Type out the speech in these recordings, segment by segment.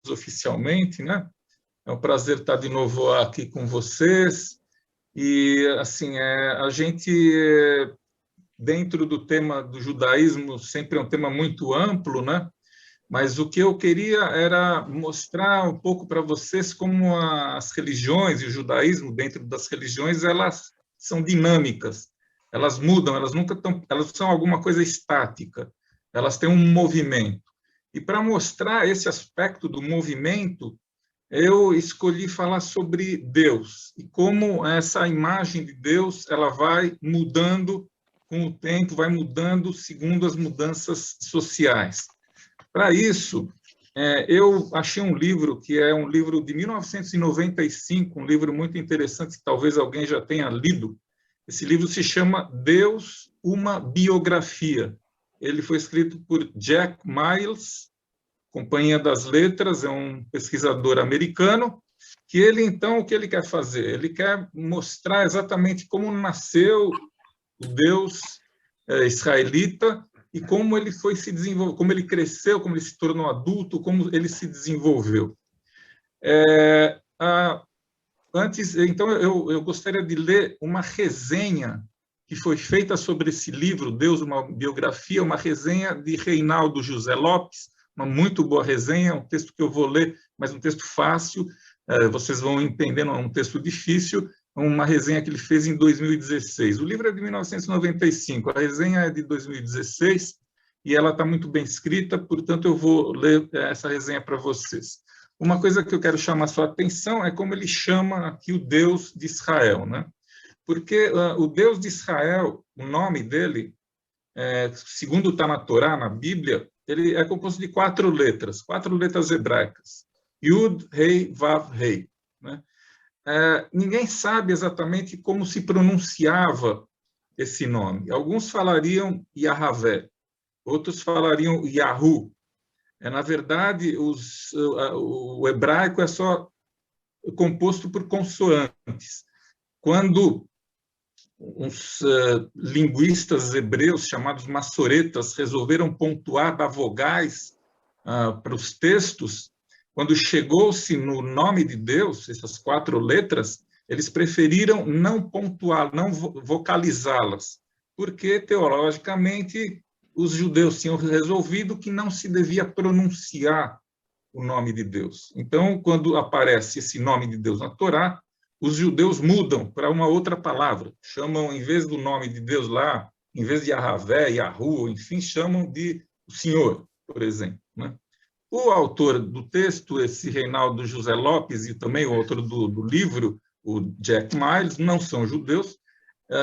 oficialmente, né? É um prazer estar de novo aqui com vocês. E, assim, a gente, dentro do tema do judaísmo, sempre é um tema muito amplo, né? Mas o que eu queria era mostrar um pouco para vocês como as religiões e o judaísmo, dentro das religiões, elas são dinâmicas, elas mudam, elas nunca estão, elas são alguma coisa estática, elas têm um movimento. E para mostrar esse aspecto do movimento, eu escolhi falar sobre Deus e como essa imagem de Deus ela vai mudando com o tempo, vai mudando segundo as mudanças sociais. Para isso, eu achei um livro que é um livro de 1995, um livro muito interessante, que talvez alguém já tenha lido. Esse livro se chama Deus, uma biografia. Ele foi escrito por Jack Miles, Companhia das Letras, é um pesquisador americano, que ele, então, o que ele quer fazer? Ele quer mostrar exatamente como nasceu o Deus israelita e como ele foi se desenvolver, como ele cresceu, como ele se tornou adulto, como ele se desenvolveu. Antes, então, eu gostaria de ler uma resenha que foi feita sobre esse livro, Deus, uma biografia, uma resenha de Reinaldo José Lopes, uma muito boa resenha, um texto que eu vou ler, mas um texto fácil, vocês vão entendendo, é um texto difícil, uma resenha que ele fez em 2016. O livro é de 1995, a resenha é de 2016, e ela está muito bem escrita, portanto, eu vou ler essa resenha para vocês. Uma coisa que eu quero chamar a sua atenção é como ele chama aqui o Deus de Israel, né? Porque o Deus de Israel, o nome dele, segundo está na Torá, na Bíblia, ele é composto de quatro letras hebraicas. Yud, Rei, Vav, Rei. Né? Ninguém sabe exatamente como se pronunciava esse nome. Alguns falariam Yahvé, outros falariam Yahu. Na verdade, o hebraico é só composto por consoantes. Quando uns linguistas hebreus chamados massoretas resolveram pontuar, dar vogais para os textos, quando chegou-se no nome de Deus, essas quatro letras, eles preferiram não pontuar, não vocalizá-las, porque, teologicamente, os judeus tinham resolvido que não se devia pronunciar o nome de Deus. Então, quando aparece esse nome de Deus na Torá, os judeus mudam para uma outra palavra, chamam, em vez do nome de Deus lá, em vez de Yahvé, Yahu, enfim, chamam de o Senhor, por exemplo. Né? O autor do texto, esse Reinaldo José Lopes, e também o autor do livro, o Jack Miles, não são judeus,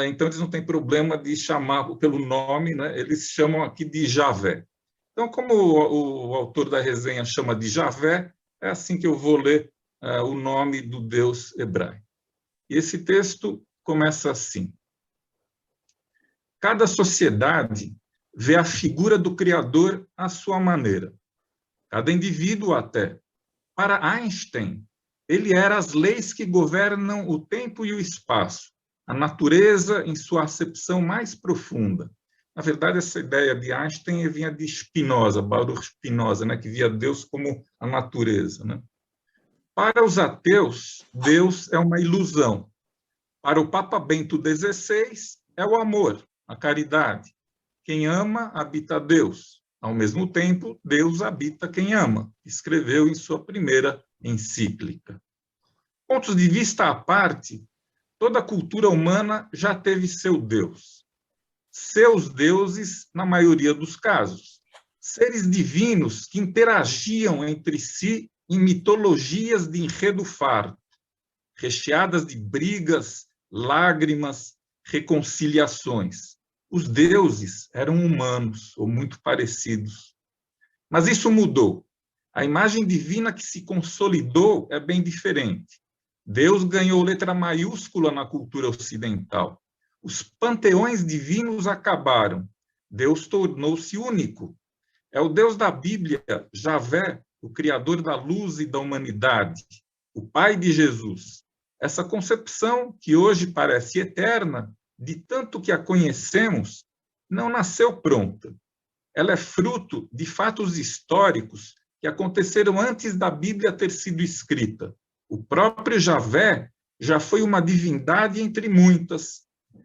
então eles não têm problema de chamar pelo nome, né? Eles chamam aqui de Javé. Então, como o autor da resenha chama de Javé, é assim que eu vou ler o nome do Deus hebraico. E esse texto começa assim. Cada sociedade vê a figura do Criador à sua maneira. Cada indivíduo até. Para Einstein, ele era as leis que governam o tempo e o espaço, a natureza em sua acepção mais profunda. Na verdade, essa ideia de Einstein vinha de Spinoza, Baruch Spinoza, né, que via Deus como a natureza. Né? Para os ateus, Deus é uma ilusão. Para o Papa Bento XVI, é o amor, a caridade. Quem ama, habita Deus. Ao mesmo tempo, Deus habita quem ama, escreveu em sua primeira encíclica. Pontos de vista à parte, toda a cultura humana já teve seu Deus. Seus deuses, na maioria dos casos. Seres divinos que interagiam entre si em mitologias de enredo farto, recheadas de brigas, lágrimas, reconciliações. Os deuses eram humanos, ou muito parecidos. Mas isso mudou. A imagem divina que se consolidou é bem diferente. Deus ganhou letra maiúscula na cultura ocidental. Os panteões divinos acabaram. Deus tornou-se único. É o Deus da Bíblia, Javé, o Criador da luz e da humanidade, o Pai de Jesus. Essa concepção, que hoje parece eterna, de tanto que a conhecemos, não nasceu pronta. Ela é fruto de fatos históricos que aconteceram antes da Bíblia ter sido escrita. O próprio Javé já foi uma divindade entre muitas.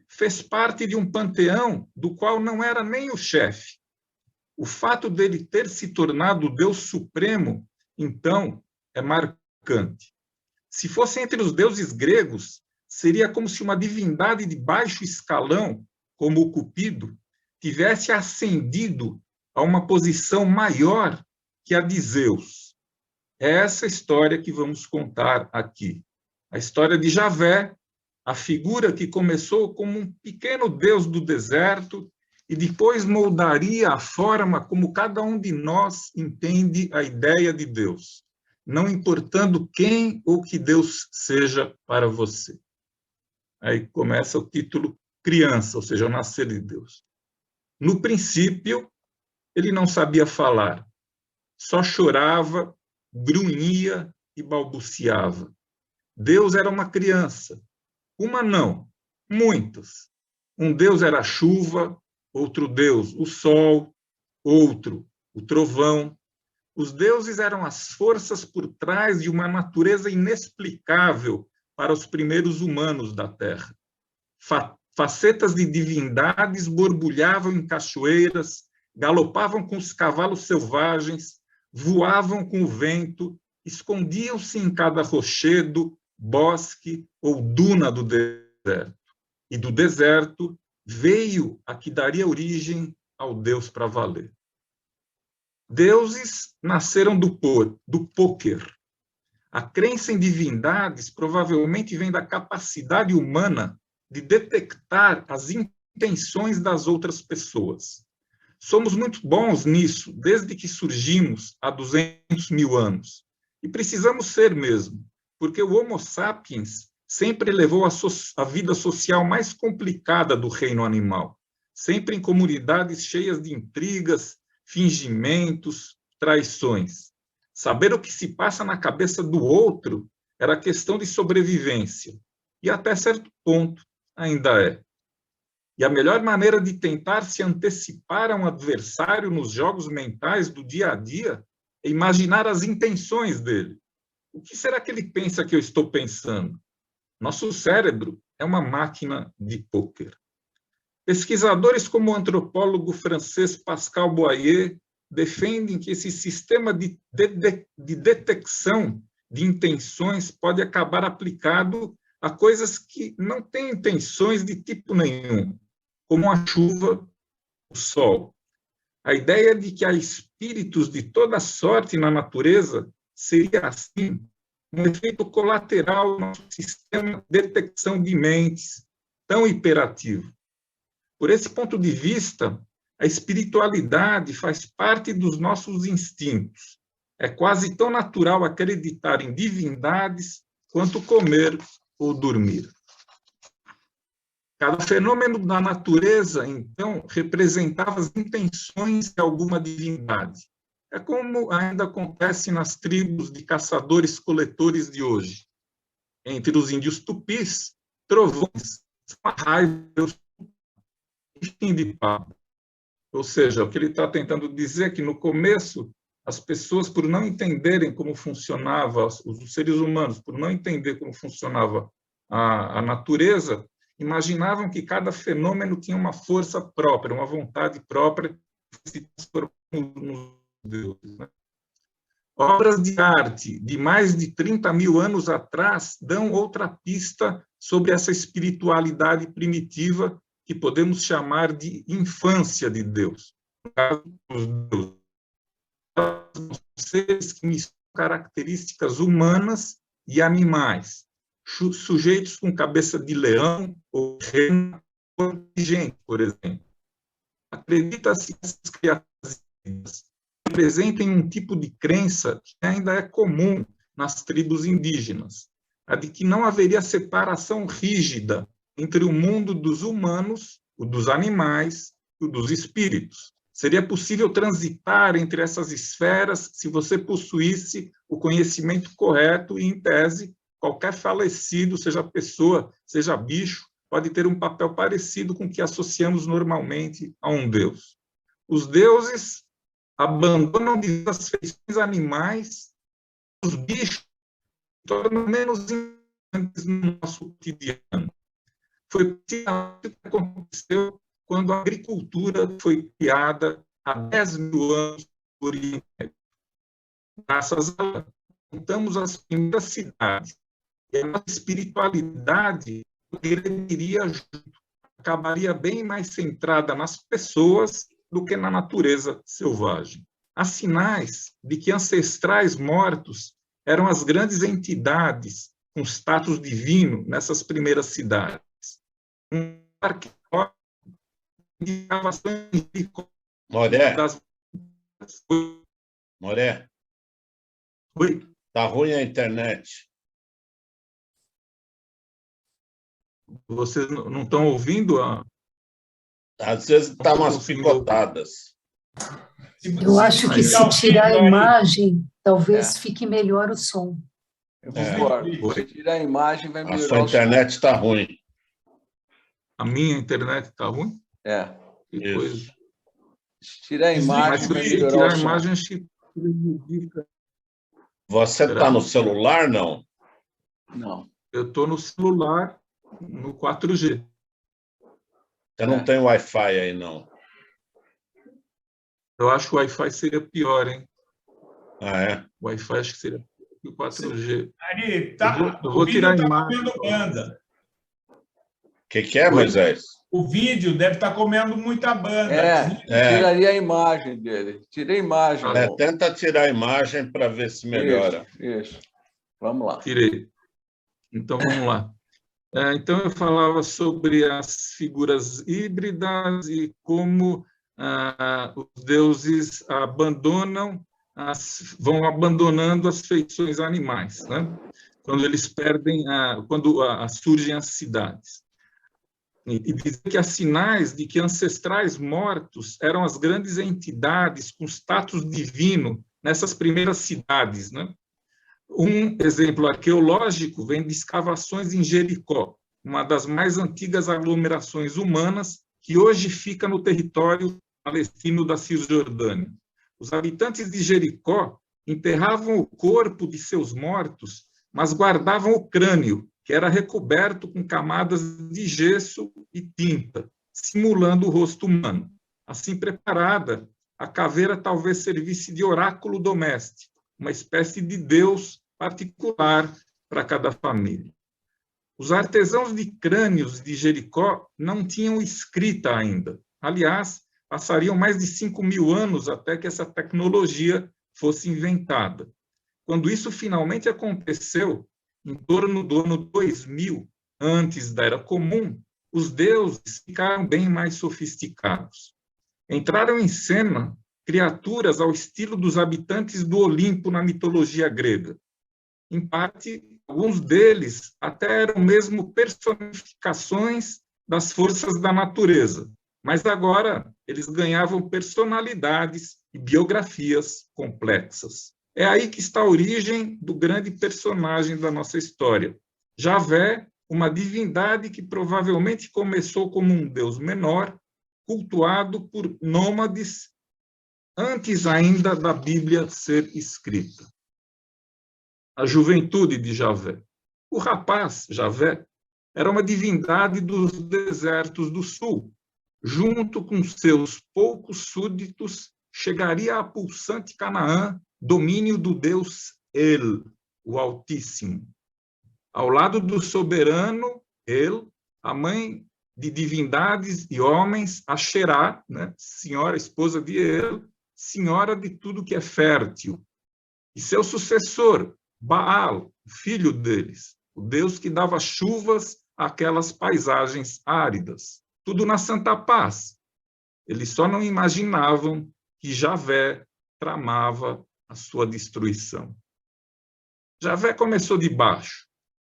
Fez parte de um panteão do qual não era nem o chefe. O fato dele ter se tornado o Deus Supremo, então, é marcante. Se fosse entre os deuses gregos, seria como se uma divindade de baixo escalão, como o Cupido, tivesse ascendido a uma posição maior que a de Zeus. É essa história que vamos contar aqui. A história de Javé, a figura que começou como um pequeno deus do deserto e depois moldaria a forma como cada um de nós entende a ideia de Deus, não importando quem ou que Deus seja para você. Aí começa o título criança, ou seja, o nascer de Deus. No princípio, ele não sabia falar, só chorava, grunhia e balbuciava. Deus era uma criança. Uma não, muitas. Um Deus era a chuva, outro Deus o sol, outro o trovão. Os deuses eram as forças por trás de uma natureza inexplicável para os primeiros humanos da Terra. Facetas de divindades borbulhavam em cachoeiras, galopavam com os cavalos selvagens, voavam com o vento, escondiam-se em cada rochedo, bosque ou duna do deserto. E do deserto veio a que daria origem ao Deus para valer. Deuses nasceram do pôquer. A crença em divindades provavelmente vem da capacidade humana de detectar as intenções das outras pessoas. Somos muito bons nisso, desde que surgimos há 200 mil anos. E precisamos ser mesmo, porque o Homo sapiens sempre levou a vida social mais complicada do reino animal, sempre em comunidades cheias de intrigas, fingimentos, traições. Saber o que se passa na cabeça do outro era questão de sobrevivência, e até certo ponto ainda é. E a melhor maneira de tentar se antecipar a um adversário nos jogos mentais do dia a dia é imaginar as intenções dele. O que será que ele pensa que eu estou pensando? Nosso cérebro é uma máquina de pôquer. Pesquisadores como o antropólogo francês Pascal Boyer defendem que esse sistema de detecção de intenções pode acabar aplicado a coisas que não têm intenções de tipo nenhum, como a chuva, o sol. A ideia de que há espíritos de toda sorte na natureza seria, assim, um efeito colateral do nosso sistema de detecção de mentes, tão hiperativo. Por esse ponto de vista, a espiritualidade faz parte dos nossos instintos. É quase tão natural acreditar em divindades quanto comer ou dormir. Cada fenômeno da natureza, então, representava as intenções de alguma divindade. É como ainda acontece nas tribos de caçadores-coletores de hoje. Entre os índios tupis, trovões são a raiva e fim de papo. Ou seja, o que ele está tentando dizer é que, no começo, as pessoas, por não entenderem como funcionava, os seres humanos, por não entender como funcionava a natureza, imaginavam que cada fenômeno tinha uma força própria, uma vontade própria, que se transformou nos deuses. Né? Obras de arte de mais de 30 mil anos atrás dão outra pista sobre essa espiritualidade primitiva que podemos chamar de infância de Deus. No caso dos deuses, são seres que misturam características humanas e animais, sujeitos com cabeça de leão ou rena ou de gente, por exemplo. Acredita-se que essas criaturas representem um tipo de crença que ainda é comum nas tribos indígenas, a de que não haveria separação rígida entre o mundo dos humanos, o dos animais e o dos espíritos. Seria possível transitar entre essas esferas se você possuísse o conhecimento correto e, em tese, qualquer falecido, seja pessoa, seja bicho, pode ter um papel parecido com o que associamos normalmente a um deus. Os deuses abandonam as feições animais, os bichos se tornam menos importantes no nosso cotidiano. Foi precisamente o que aconteceu quando a agricultura foi criada há 10 mil anos no Oriente Médio. Graças a ela, montamos as primeiras cidades. E a nossa espiritualidade progrediria junto, acabaria bem mais centrada nas pessoas do que na natureza selvagem. Há sinais de que ancestrais mortos eram as grandes entidades com status divino nessas primeiras cidades. Um arqueólogo indicava Moré, das... Moré, Oi? tá ruim a internet. Vocês não estão ouvindo? Às vezes tá umas conseguindo picotadas. Eu acho que se tirar a imagem, talvez fique melhor o som. Eu concordo. Se tirar a imagem, vai A melhorar sua o som. internet está ruim. A minha internet está ruim? É. Que coisa. Isso. Se tirar a imagem, Mas vai se melhorar tirar o a som. imagem, acho que prejudica. Você está no celular, não? Não. Eu estou no celular, no 4G. Você não tem Wi-Fi aí, não? Eu acho que o Wi-Fi seria pior, hein? Ah, é? O Wi-Fi acho que seria o 4G. Ari, Eu vou tirar a tá imagem. comendo banda. O que é, Moisés? O vídeo deve estar comendo muita banda. Tiraria a imagem dele. Tirei a imagem. Tenta tirar a imagem para ver se melhora. Isso. Vamos lá. Tirei. Então, vamos lá. Então, eu falava sobre as figuras híbridas e como os deuses vão abandonando as feições animais, né? Quando eles perdem, quando surgem as cidades. E dizer que há sinais de que ancestrais mortos eram as grandes entidades com status divino nessas primeiras cidades, né? Um exemplo arqueológico vem de escavações em Jericó, uma das mais antigas aglomerações humanas que hoje fica no território palestino da Cisjordânia. Os habitantes de Jericó enterravam o corpo de seus mortos, mas guardavam o crânio, que era recoberto com camadas de gesso e tinta, simulando o rosto humano. Assim preparada, a caveira talvez servisse de oráculo doméstico, uma espécie de deus particular para cada família. Os artesãos de crânios de Jericó não tinham escrita ainda. Aliás, passariam mais de 5.000 anos até que essa tecnologia fosse inventada. Quando isso finalmente aconteceu, em torno do ano 2000, antes da Era Comum, os deuses ficaram bem mais sofisticados. Entraram em cena criaturas ao estilo dos habitantes do Olimpo na mitologia grega. Em parte, alguns deles até eram mesmo personificações das forças da natureza, mas agora eles ganhavam personalidades e biografias complexas. É aí que está a origem do grande personagem da nossa história. Javé, uma divindade que provavelmente começou como um deus menor, cultuado por nômades antes ainda da Bíblia ser escrita. A juventude de Javé. O rapaz, Javé, era uma divindade dos desertos do sul. Junto com seus poucos súditos, chegaria a pulsante Canaã, domínio do deus El, o Altíssimo. Ao lado do soberano El, a mãe de divindades e homens, Asherá, né, senhora, esposa de El, senhora de tudo que é fértil. E seu sucessor, Baal, filho deles, o deus que dava chuvas àquelas paisagens áridas. Tudo na santa paz. Eles só não imaginavam que Javé tramava a sua destruição. Javé começou de baixo.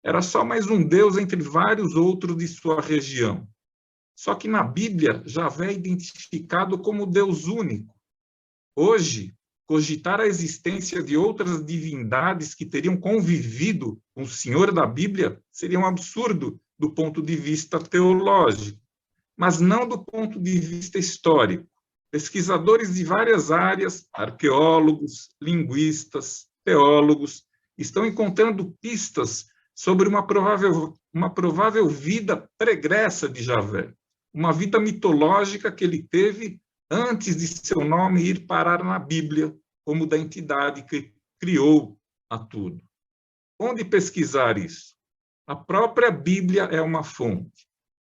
Era só mais um deus entre vários outros de sua região. Só que na Bíblia, Javé é identificado como Deus único. Hoje, cogitar a existência de outras divindades que teriam convivido com o Senhor da Bíblia seria um absurdo do ponto de vista teológico, mas não do ponto de vista histórico. Pesquisadores de várias áreas, arqueólogos, linguistas, teólogos, estão encontrando pistas sobre uma provável vida pregressa de Javé, uma vida mitológica que ele teve antes de seu nome ir parar na Bíblia, como da entidade que criou a tudo. Onde pesquisar isso? A própria Bíblia é uma fonte.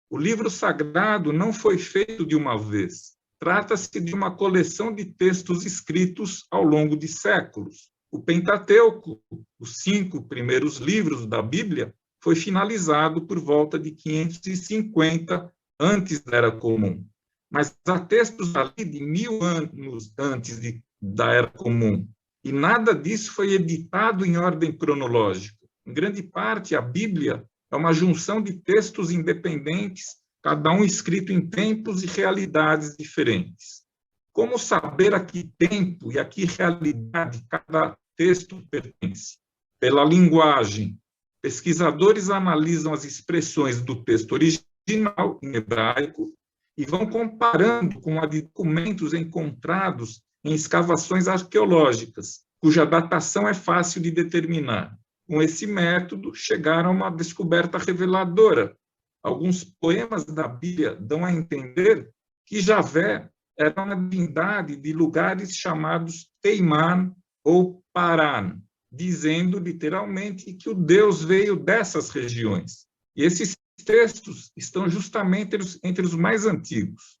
O livro sagrado não foi feito de uma vez. Trata-se de uma coleção de textos escritos ao longo de séculos. O Pentateuco, os 5 primeiros livros da Bíblia, foi finalizado por volta de 550 antes da Era Comum. Mas há textos ali de 1000 anos antes da Era Comum. E nada disso foi editado em ordem cronológica. Em grande parte, a Bíblia é uma junção de textos independentes, cada um escrito em tempos e realidades diferentes. Como saber a que tempo e a que realidade cada texto pertence? Pela linguagem. Pesquisadores analisam as expressões do texto original, em hebraico, e vão comparando com a de documentos encontrados em escavações arqueológicas, cuja datação é fácil de determinar. Com esse método, chegaram a uma descoberta reveladora. Alguns poemas da Bíblia dão a entender que Javé era uma divindade de lugares chamados Teimã ou Paran, dizendo literalmente que o Deus veio dessas regiões. E esses textos estão justamente entre os mais antigos.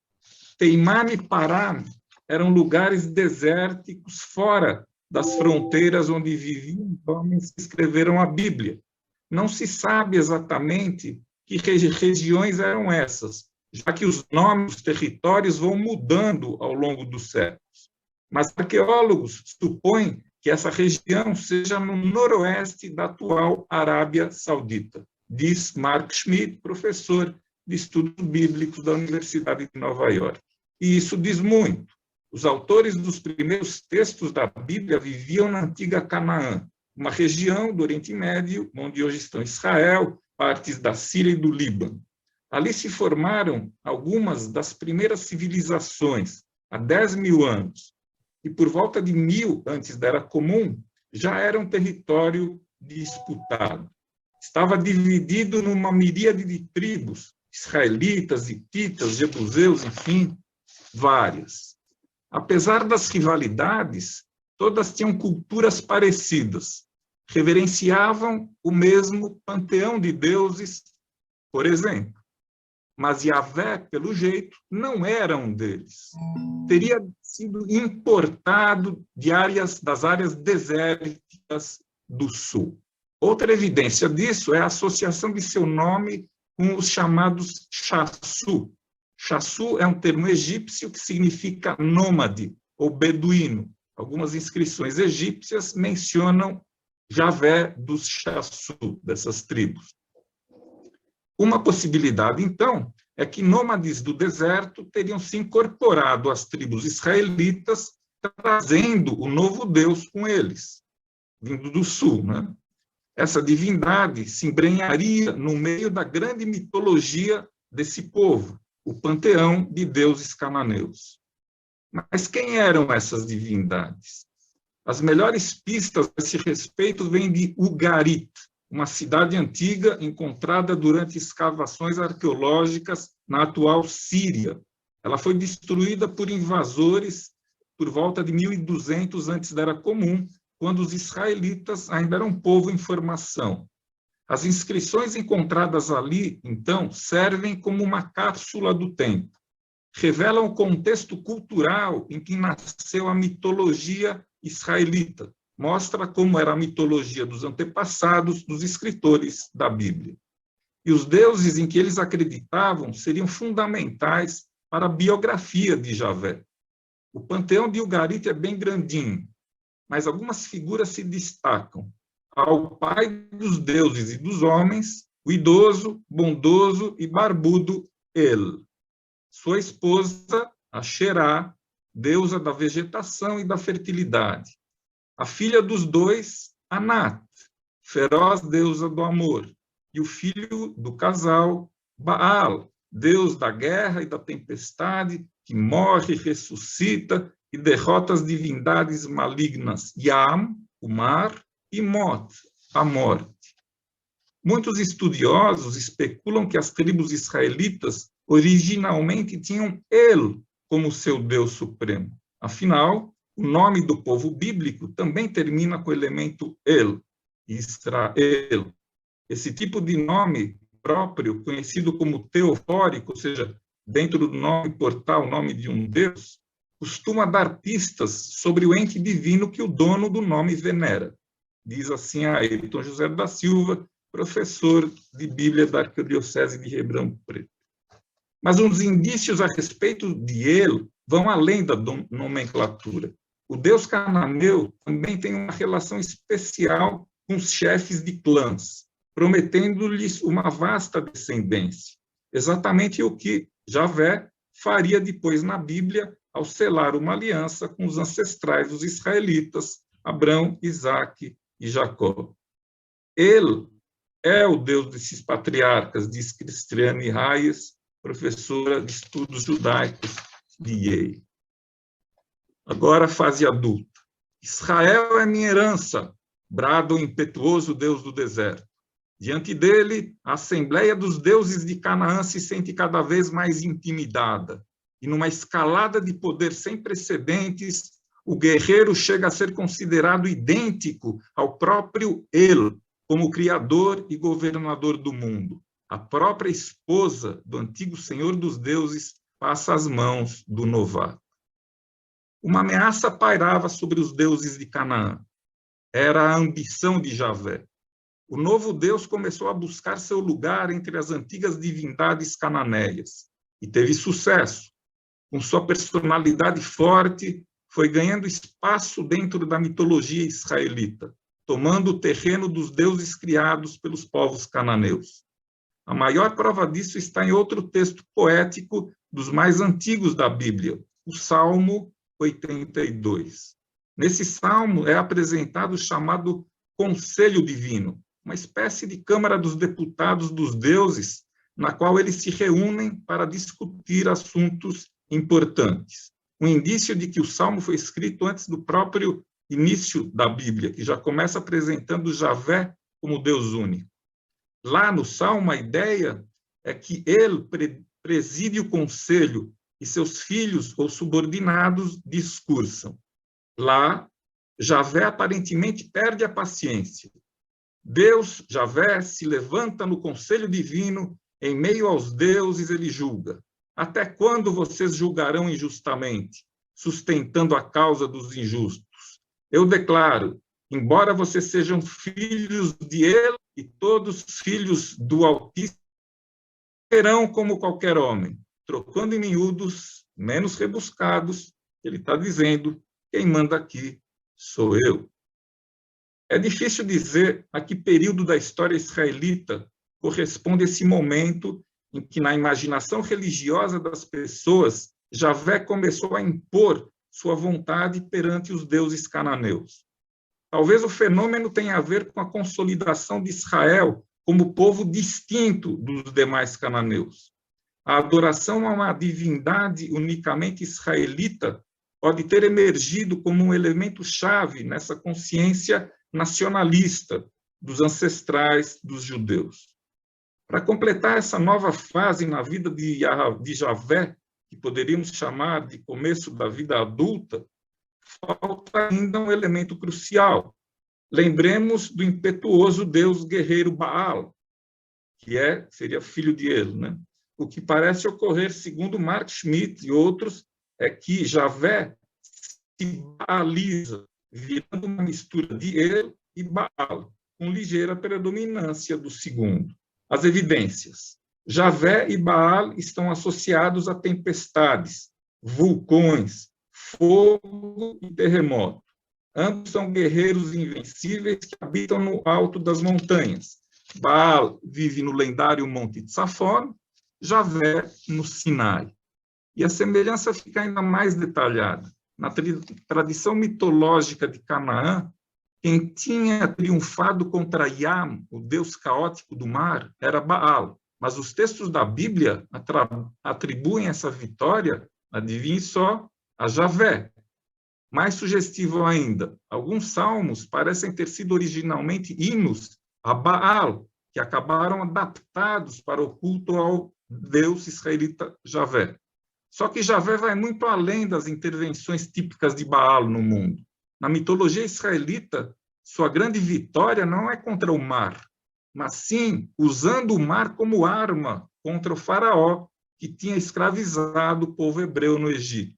Teimã e Paran eram lugares desérticos fora das fronteiras onde viviam os homens que escreveram a Bíblia. Não se sabe exatamente que regiões eram essas, já que os nomes dos territórios vão mudando ao longo dos séculos. Mas arqueólogos supõem que essa região seja no noroeste da atual Arábia Saudita, diz Mark Schmidt, professor de estudos bíblicos da Universidade de Nova York. E isso diz muito. Os autores dos primeiros textos da Bíblia viviam na antiga Canaã, uma região do Oriente Médio, onde hoje estão Israel, partes da Síria e do Líbano. Ali se formaram algumas das primeiras civilizações, há 10.000 anos, e por volta de 1000 antes da Era Comum, já era um território disputado. Estava dividido numa miríade de tribos, israelitas, hititas, jebuseus, enfim, várias. Apesar das rivalidades, todas tinham culturas parecidas, reverenciavam o mesmo panteão de deuses, por exemplo. Mas Javé, pelo jeito, não era um deles. Teria sido importado das áreas desérticas do sul. Outra evidência disso é a associação de seu nome com os chamados Chassu. Chassu é um termo egípcio que significa nômade ou beduíno. Algumas inscrições egípcias mencionam Javé dos Chassu, dessas tribos. Uma possibilidade, então, é que nômades do deserto teriam se incorporado às tribos israelitas, trazendo o novo Deus com eles, vindo do sul, né? Essa divindade se embrenharia no meio da grande mitologia desse povo, o panteão de deuses cananeus. Mas quem eram essas divindades? As melhores pistas a esse respeito vêm de Ugarit, uma cidade antiga encontrada durante escavações arqueológicas na atual Síria. Ela foi destruída por invasores por volta de 1200 antes da Era Comum, quando os israelitas ainda eram um povo em formação. As inscrições encontradas ali, então, servem como uma cápsula do tempo. Revelam o contexto cultural em que nasceu a mitologia israelita. Mostra como era a mitologia dos antepassados dos escritores da Bíblia. E os deuses em que eles acreditavam seriam fundamentais para a biografia de Javé. O panteão de Ugarit é bem grandinho, mas algumas figuras se destacam. Ao pai dos deuses e dos homens, o idoso, bondoso e barbudo El. Sua esposa, a Xerá, deusa da vegetação e da fertilidade. A filha dos dois, Anat, feroz deusa do amor. E o filho do casal, Baal, deus da guerra e da tempestade, que morre, ressuscita e derrota as divindades malignas Yam, o mar, e Mot, a morte. Muitos estudiosos especulam que as tribos israelitas originalmente tinham El como seu Deus supremo. Afinal, o nome do povo bíblico também termina com o elemento El, Israel. Esse tipo de nome próprio, conhecido como teofórico, ou seja, dentro do nome portar o nome de um Deus, costuma dar pistas sobre o ente divino que o dono do nome venera. Diz assim a Ayrton José da Silva, professor de Bíblia da Arquidiocese de Ribeirão Preto. Mas uns indícios a respeito de El vão além da nomenclatura. O Deus cananeu também tem uma relação especial com os chefes de clãs, prometendo-lhes uma vasta descendência. Exatamente o que Javé faria depois na Bíblia ao selar uma aliança com os ancestrais dos israelitas, Abrão, Isaque e Jacó. Ele é o Deus desses patriarcas, diz Cristiane Hayes, professora de estudos judaicos de Yale. Agora a fase adulta. Israel é minha herança, brada o impetuoso Deus do deserto. Diante dele, a Assembleia dos Deuses de Canaã se sente cada vez mais intimidada. E numa escalada de poder sem precedentes, o guerreiro chega a ser considerado idêntico ao próprio El, como criador e governador do mundo. A própria esposa do antigo Senhor dos Deuses passa às mãos do novato. Uma ameaça pairava sobre os deuses de Canaã. Era a ambição de Javé. O novo Deus começou a buscar seu lugar entre as antigas divindades cananeias e teve sucesso. Com sua personalidade forte, foi ganhando espaço dentro da mitologia israelita, tomando o terreno dos deuses criados pelos povos cananeus. A maior prova disso está em outro texto poético dos mais antigos da Bíblia, o Salmo 82. Nesse salmo é apresentado o chamado Conselho Divino, uma espécie de Câmara dos Deputados dos deuses, na qual eles se reúnem para discutir assuntos importantes. Um indício de que o salmo foi escrito antes do próprio início da Bíblia, que já começa apresentando Javé como Deus único. Lá no salmo, a ideia é que ele preside o conselho e seus filhos ou subordinados discursam. Lá, Javé aparentemente perde a paciência. Deus, Javé, se levanta no conselho divino, em meio aos deuses ele julga. Até quando vocês julgarão injustamente, sustentando a causa dos injustos? Eu declaro, embora vocês sejam filhos de ele e todos filhos do Altíssimo, serão como qualquer homem, trocando em miúdos menos rebuscados, ele está dizendo, quem manda aqui sou eu. É difícil dizer a que período da história israelita corresponde esse momento em que, na imaginação religiosa das pessoas, Javé começou a impor sua vontade perante os deuses cananeus. Talvez o fenômeno tenha a ver com a consolidação de Israel como povo distinto dos demais cananeus. A adoração a uma divindade unicamente israelita pode ter emergido como um elemento-chave nessa consciência nacionalista dos ancestrais dos judeus. Para completar essa nova fase na vida de Javé, que poderíamos chamar de começo da vida adulta, falta ainda um elemento crucial. Lembremos do impetuoso deus guerreiro Baal, que seria filho de ele, né? O que parece ocorrer, segundo Mark Schmidt e outros, é que Javé se baaliza, virando uma mistura de El e Baal, com ligeira predominância do segundo. As evidências. Javé e Baal estão associados a tempestades, vulcões, fogo e terremoto. Ambos são guerreiros invencíveis que habitam no alto das montanhas. Baal vive no lendário Monte Tzafon, Javé no Sinai. E a semelhança fica ainda mais detalhada. Na tradição mitológica de Canaã, quem tinha triunfado contra Yam, o deus caótico do mar, era Baal. Mas os textos da Bíblia atribuem essa vitória Adivinhe só, a Javé. Mais sugestivo ainda, alguns salmos parecem ter sido originalmente hinos a Baal, que acabaram adaptados para o culto ao Deus israelita Javé. Só que Javé vai muito além das intervenções típicas de Baal no mundo. Na mitologia israelita, sua grande vitória não é contra o mar, mas sim usando o mar como arma contra o faraó, que tinha escravizado o povo hebreu no Egito.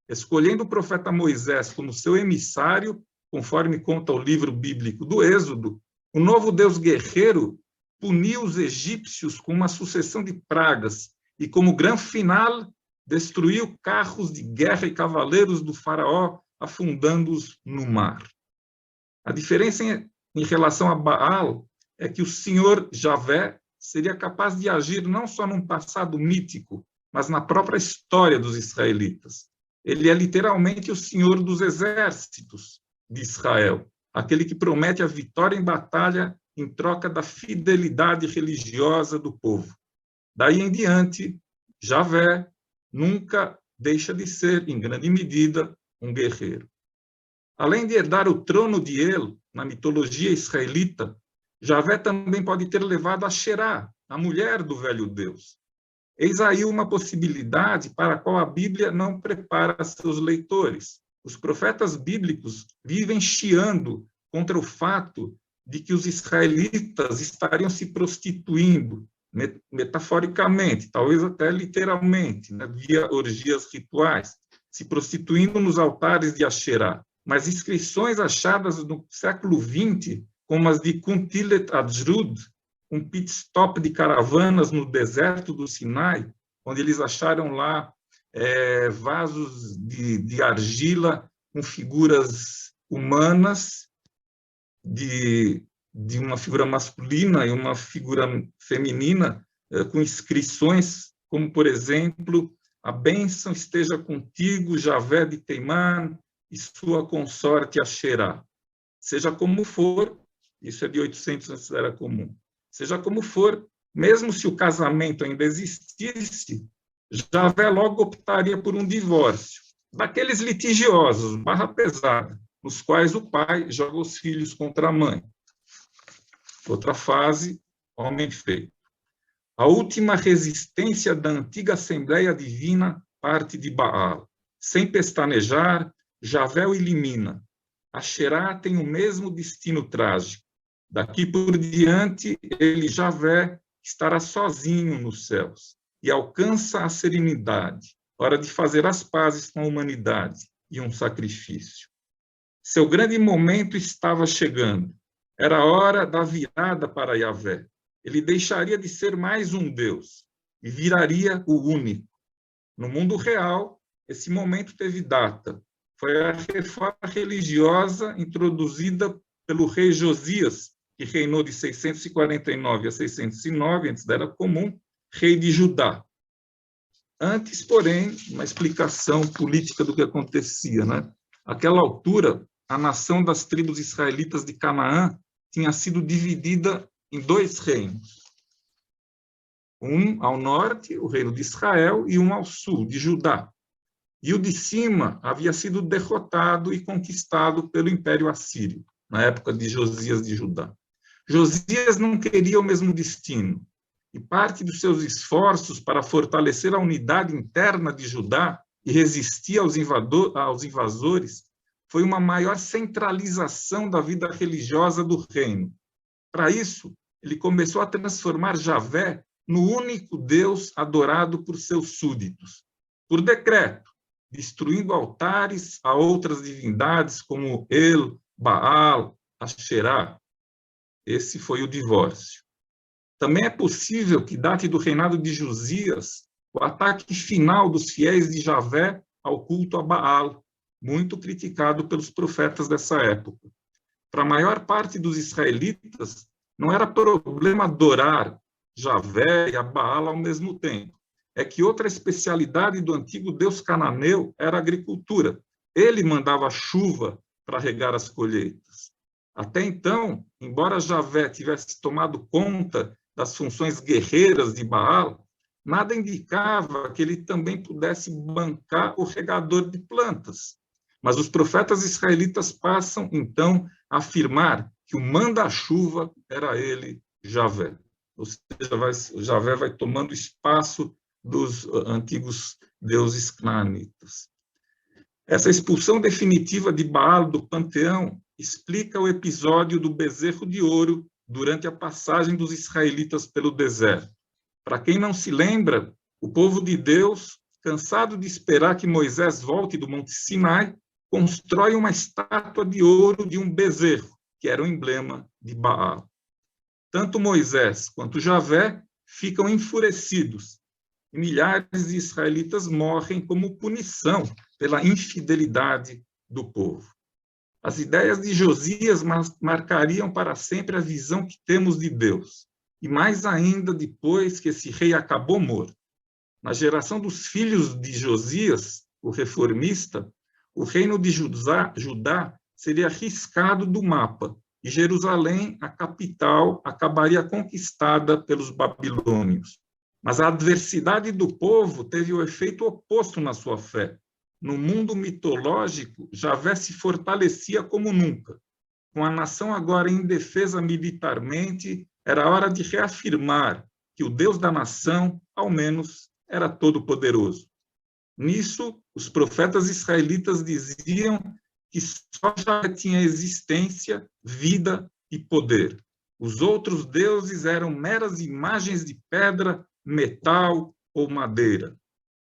Escolhendo o profeta Moisés como seu emissário, conforme conta o livro bíblico do Êxodo, o novo Deus guerreiro puniu os egípcios com uma sucessão de pragas e, como grande final, destruiu carros de guerra e cavaleiros do faraó, afundando-os no mar. A diferença em relação a Baal é que o Senhor Javé seria capaz de agir não só num passado mítico, mas na própria história dos israelitas. Ele é literalmente o Senhor dos exércitos de Israel, aquele que promete a vitória em batalha em troca da fidelidade religiosa do povo. Daí em diante, Javé nunca deixa de ser, em grande medida, um guerreiro. Além de herdar o trono de El, na mitologia israelita, Javé também pode ter levado a Xerá, a mulher do velho Deus. Eis aí uma possibilidade para a qual a Bíblia não prepara seus leitores. Os profetas bíblicos vivem chiando contra o fato de que os israelitas estariam se prostituindo, metaforicamente, talvez até literalmente, né, via orgias rituais, se prostituindo nos altares de Asherá. Mas inscrições achadas no século XX, como as de Kuntilet Adjrud, um pit stop de caravanas no deserto do Sinai, onde eles acharam lá vasos de argila com figuras humanas, de uma figura masculina e uma figura feminina, com inscrições como, por exemplo, a bênção esteja contigo, Javé de Teimã, e sua consorte Asherá. Seja como for, isso é de 800 antes da Era Comum. Seja como for, mesmo se o casamento ainda existisse, Javé logo optaria por um divórcio, daqueles litigiosos, barra pesada, nos quais o pai joga os filhos contra a mãe. Outra fase, homem feito. A última resistência da antiga Assembleia Divina parte de Baal. Sem pestanejar, Javé o elimina. Asherá tem o mesmo destino trágico. Daqui por diante, ele, Javé, estará sozinho nos céus e alcança a serenidade, hora de fazer as pazes com a humanidade e um sacrifício. Seu grande momento estava chegando. Era a hora da virada para Javé. Ele deixaria de ser mais um Deus e viraria o único. No mundo real, esse momento teve data. Foi a reforma religiosa introduzida pelo rei Josias, que reinou de 649 a 609, antes da Era Comum, rei de Judá. Antes, porém, uma explicação política do que acontecia, né? Àquela altura, a nação das tribos israelitas de Canaã tinha sido dividida em dois reinos. Um ao norte, o reino de Israel, e um ao sul, de Judá. E o de cima havia sido derrotado e conquistado pelo Império Assírio, na época de Josias de Judá. Josias não queria o mesmo destino, e parte dos seus esforços para fortalecer a unidade interna de Judá e resistir aos invasores foi uma maior centralização da vida religiosa do reino. Para isso, ele começou a transformar Javé no único Deus adorado por seus súditos, por decreto, destruindo altares a outras divindades como El, Baal, Asherá. Esse foi o divórcio. Também é possível que date do reinado de Josias o ataque final dos fiéis de Javé ao culto a Baal, muito criticado pelos profetas dessa época. Para a maior parte dos israelitas, não era problema adorar Javé e a Baal ao mesmo tempo. É que outra especialidade do antigo deus cananeu era a agricultura. Ele mandava chuva para regar as colheitas. Até então, embora Javé tivesse tomado conta das funções guerreiras de Baal, nada indicava que ele também pudesse bancar o regador de plantas. Mas os profetas israelitas passam, então, a afirmar que o manda-chuva era ele, Javé. Ou seja, Javé vai tomando espaço dos antigos deuses canaanitas. Essa expulsão definitiva de Baal do panteão explica o episódio do bezerro de ouro durante a passagem dos israelitas pelo deserto. Para quem não se lembra, o povo de Deus, cansado de esperar que Moisés volte do Monte Sinai, constrói uma estátua de ouro de um bezerro, que era o emblema de Baal. Tanto Moisés quanto Javé ficam enfurecidos, e milhares de israelitas morrem como punição pela infidelidade do povo. As ideias de Josias marcariam para sempre a visão que temos de Deus, e mais ainda depois que esse rei acabou morto. Na geração dos filhos de Josias, o reformista, o reino de Judá seria riscado do mapa, e Jerusalém, a capital, acabaria conquistada pelos babilônios. Mas a adversidade do povo teve o efeito oposto na sua fé. No mundo mitológico, Javé se fortalecia como nunca. Com a nação agora indefesa militarmente, era hora de reafirmar que o Deus da nação, ao menos, era todo-poderoso. Nisso, os profetas israelitas diziam que só Javé tinha existência, vida e poder. Os outros deuses eram meras imagens de pedra, metal ou madeira.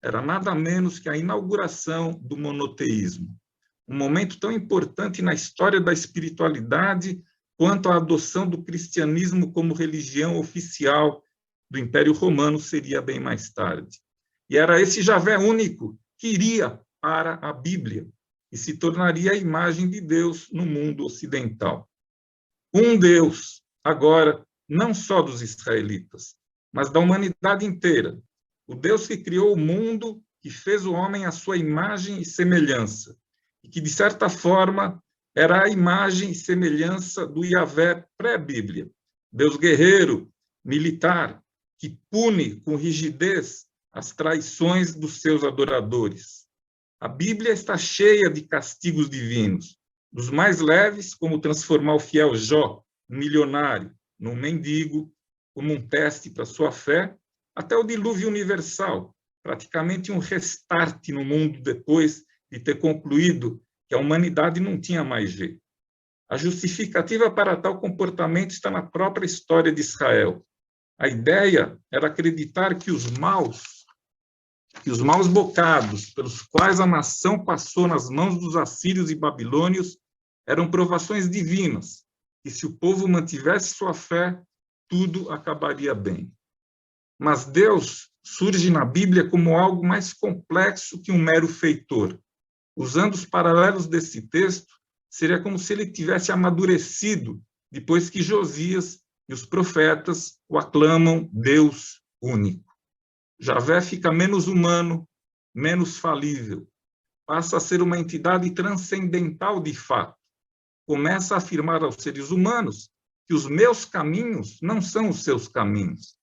Era nada menos que a inauguração do monoteísmo. Um momento tão importante na história da espiritualidade quanto a adoção do cristianismo como religião oficial do Império Romano seria bem mais tarde. E era esse Javé único que iria para a Bíblia e se tornaria a imagem de Deus no mundo ocidental. Um Deus, agora, não só dos israelitas, mas da humanidade inteira. O Deus que criou o mundo, que fez o homem à sua imagem e semelhança, e que, de certa forma, era a imagem e semelhança do Yahvé pré-Bíblia. Deus guerreiro, militar, que pune com rigidez as traições dos seus adoradores. A Bíblia está cheia de castigos divinos, dos mais leves, como transformar o fiel Jó, um milionário, num mendigo, como um teste para sua fé, até o dilúvio universal, praticamente um restart no mundo depois de ter concluído que a humanidade não tinha mais jeito. A justificativa para tal comportamento está na própria história de Israel. A ideia era acreditar que os maus bocados pelos quais a nação passou nas mãos dos assírios e babilônios eram provações divinas, e se o povo mantivesse sua fé, tudo acabaria bem. Mas Deus surge na Bíblia como algo mais complexo que um mero feitor. Usando os paralelos desse texto, seria como se ele tivesse amadurecido depois que Josias e os profetas o aclamam Deus único. Javé fica menos humano, menos falível, passa a ser uma entidade transcendental de fato. Começa a afirmar aos seres humanos que os meus caminhos não são os seus caminhos.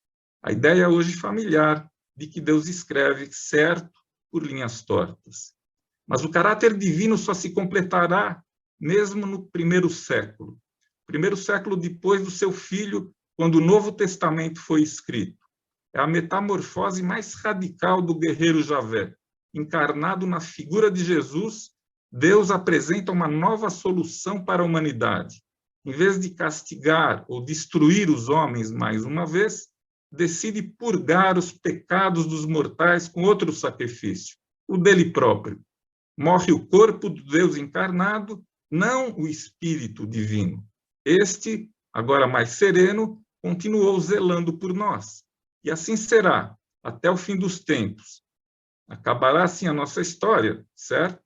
A ideia hoje familiar de que Deus escreve certo por linhas tortas. Mas o caráter divino só se completará mesmo no primeiro século depois do seu filho, quando o Novo Testamento foi escrito. É a metamorfose mais radical do guerreiro Javé. Encarnado na figura de Jesus, Deus apresenta uma nova solução para a humanidade. Em vez de castigar ou destruir os homens mais uma vez, decide purgar os pecados dos mortais com outro sacrifício, o dele próprio. Morre o corpo do Deus encarnado, não o Espírito divino. Este, agora mais sereno, continuou zelando por nós. E assim será, até o fim dos tempos. Acabará assim a nossa história, certo?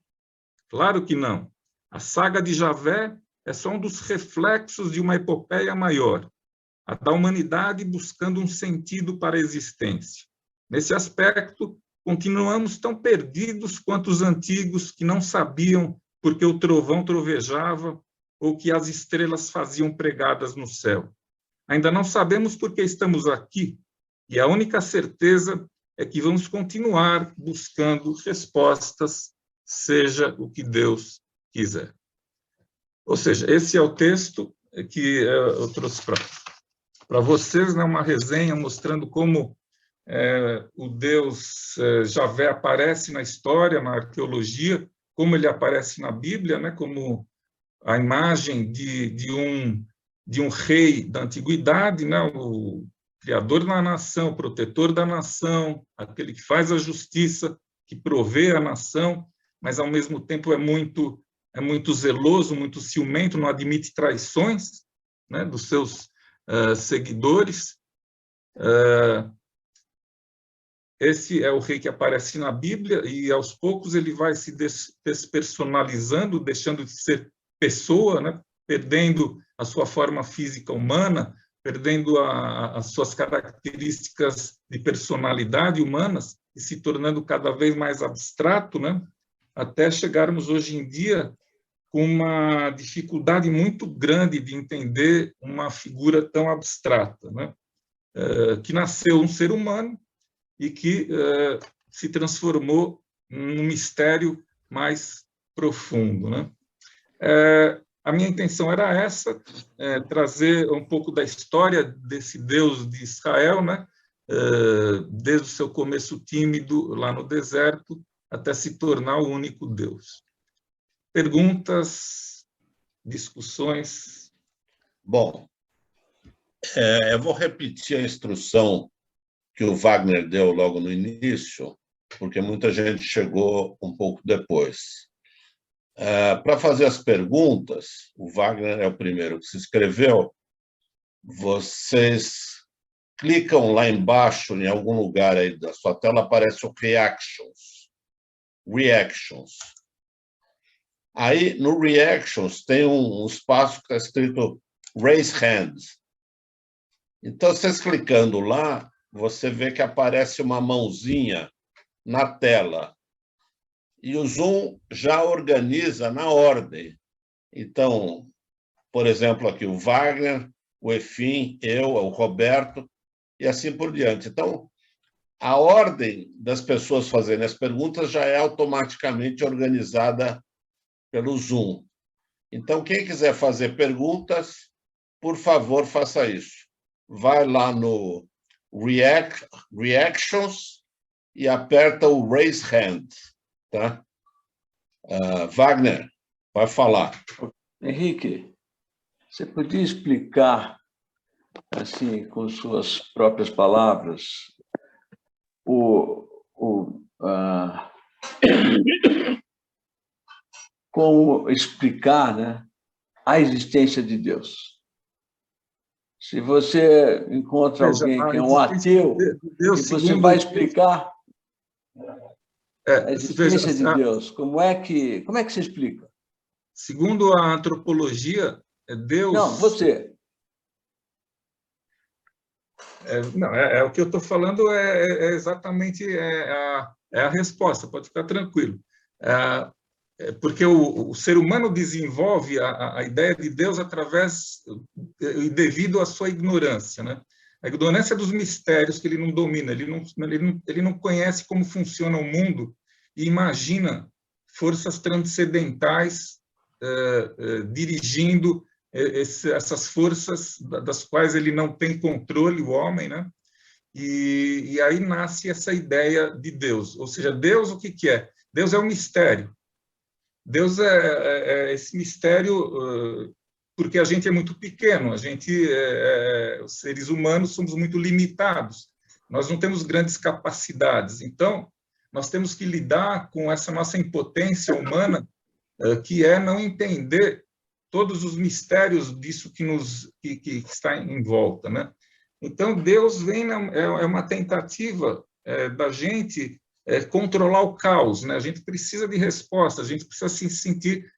Claro que não. A saga de Javé é só um dos reflexos de uma epopeia maior, a da humanidade buscando um sentido para a existência. Nesse aspecto, continuamos tão perdidos quanto os antigos que não sabiam por que o trovão trovejava ou que as estrelas faziam pregadas no céu. Ainda não sabemos por que estamos aqui, e a única certeza é que vamos continuar buscando respostas, seja o que Deus quiser. Ou seja, esse é o texto que eu trouxe para vocês, né, uma resenha mostrando como o Deus Javé aparece na história, na arqueologia, como ele aparece na Bíblia, né, como a imagem de um rei da antiguidade, né, o criador da nação, o protetor da nação, aquele que faz a justiça, que provê a nação, mas, ao mesmo tempo, é muito zeloso, muito ciumento, não admite traições, né, dos seus seguidores. Esse é o rei que aparece na Bíblia, e, aos poucos, ele vai se despersonalizando, deixando de ser pessoa, né, perdendo a sua forma física humana, perdendo as suas características de personalidade humanas e se tornando cada vez mais abstrato, né, até chegarmos hoje em dia com uma dificuldade muito grande de entender uma figura tão abstrata, né, que nasceu um ser humano e que se transformou num mistério mais profundo, né? A minha intenção era essa, trazer um pouco da história desse Deus de Israel, né? Desde o seu começo tímido lá no deserto até se tornar o único Deus. Perguntas, discussões? Bom, eu vou repetir a instrução que o Wagner deu logo no início, porque muita gente chegou um pouco depois. Para fazer as perguntas, o Wagner é o primeiro que se inscreveu, vocês clicam lá embaixo, em algum lugar aí da sua tela, aparece o Reactions. Aí, no Reactions, tem um espaço que está escrito Raise Hands. Então, vocês clicando lá, você vê que aparece uma mãozinha na tela. E o Zoom já organiza na ordem. Então, por exemplo, aqui o Wagner, o Efim, eu, o Roberto, e assim por diante. Então, a ordem das pessoas fazerem as perguntas já é automaticamente organizada pelo Zoom. Então, quem quiser fazer perguntas, por favor, faça isso. Vai lá no Reactions e aperta o Raise Hand. Tá? Wagner, vai falar. Henrique, você podia explicar, assim, com suas próprias palavras, como explicar, né, a existência de Deus? Se você encontra alguém que é um ateu, e você vai explicar a existência de Deus, como é que você explica? Segundo a antropologia, Deus... Não, você. Não, o que eu estou falando é exatamente a resposta, pode ficar tranquilo. Porque o ser humano desenvolve a ideia de Deus através e devido à sua ignorância, né? A ignorância dos mistérios que ele não domina, ele não conhece como funciona o mundo e imagina forças transcendentais dirigindo essas forças das quais ele não tem controle, o homem, né? E aí nasce essa ideia de Deus. Ou seja, Deus, o que é? Deus é um mistério. Deus é esse mistério porque a gente é muito pequeno, os seres humanos somos muito limitados, nós não temos grandes capacidades, então nós temos que lidar com essa nossa impotência humana, que é não entender todos os mistérios disso que está em volta, né? Então, Deus é uma tentativa da gente controlar o caos, né? A gente precisa de resposta, a gente precisa se sentir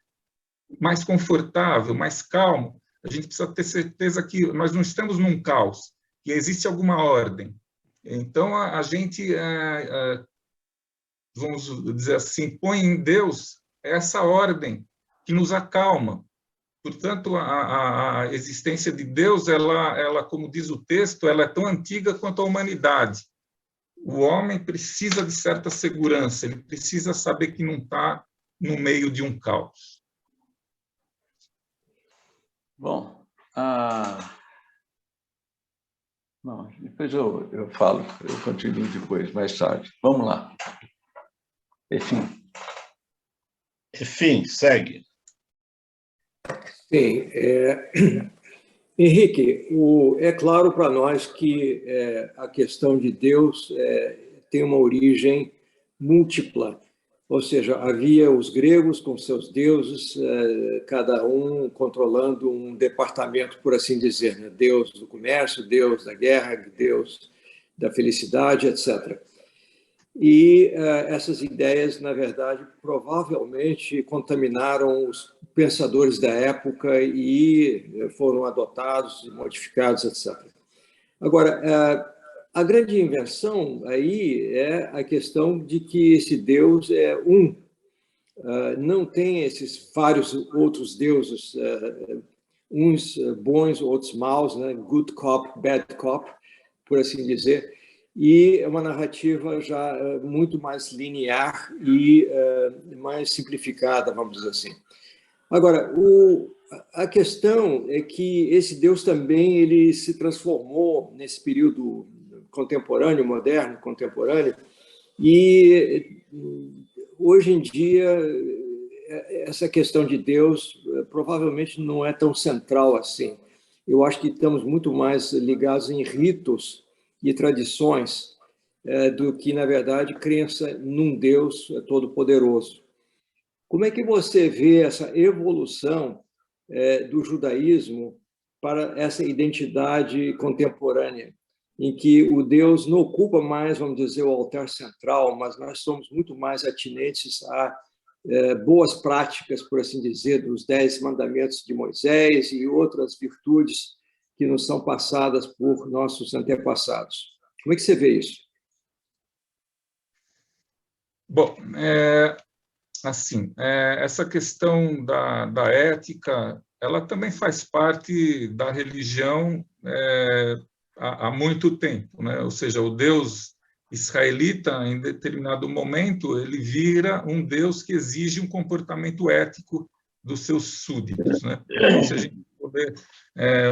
mais confortável, mais calmo, a gente precisa ter certeza que nós não estamos num caos, que existe alguma ordem. Então, a gente, vamos dizer assim, põe em Deus essa ordem que nos acalma. Portanto, a existência de Deus, ela, como diz o texto, ela é tão antiga quanto a humanidade. o homem precisa de certa segurança, ele precisa saber que não está no meio de um caos. Bom, não, depois eu falo, eu continuo depois, mais tarde. Vamos lá. Enfim, segue. Sim. Henrique, é claro para nós que a questão de Deus tem uma origem múltipla. Ou seja, havia os gregos com seus deuses, cada um controlando um departamento, por assim dizer, né? Deus do comércio, Deus da guerra, Deus da felicidade, etc. E essas ideias, na verdade, provavelmente contaminaram os pensadores da época e foram adotados, modificados, etc. Agora, a grande invenção aí é a questão de que esse Deus é um, não tem esses vários outros deuses, uns bons, outros maus, né? Good cop, bad cop, por assim dizer, e é uma narrativa já muito mais linear e mais simplificada, vamos dizer assim. Agora, a questão é que esse Deus também ele se transformou nesse período contemporâneo, moderno, contemporâneo, e hoje em dia essa questão de Deus provavelmente não é tão central assim. Eu acho que estamos muito mais ligados em ritos e tradições do que, na verdade, crença num Deus todo-poderoso. Como é que você vê essa evolução do judaísmo para essa identidade contemporânea, em que o Deus não ocupa mais, vamos dizer, o altar central, mas nós somos muito mais atinentes a boas práticas, por assim dizer, dos 10 mandamentos de Moisés e outras virtudes que nos são passadas por nossos antepassados. Como é que você vê isso? Bom, assim, essa questão da ética, ela também faz parte da religião há muito tempo, né? Ou seja, o Deus israelita, em determinado momento, ele vira um Deus que exige um comportamento ético dos seus súditos, né? Então, se a gente puder,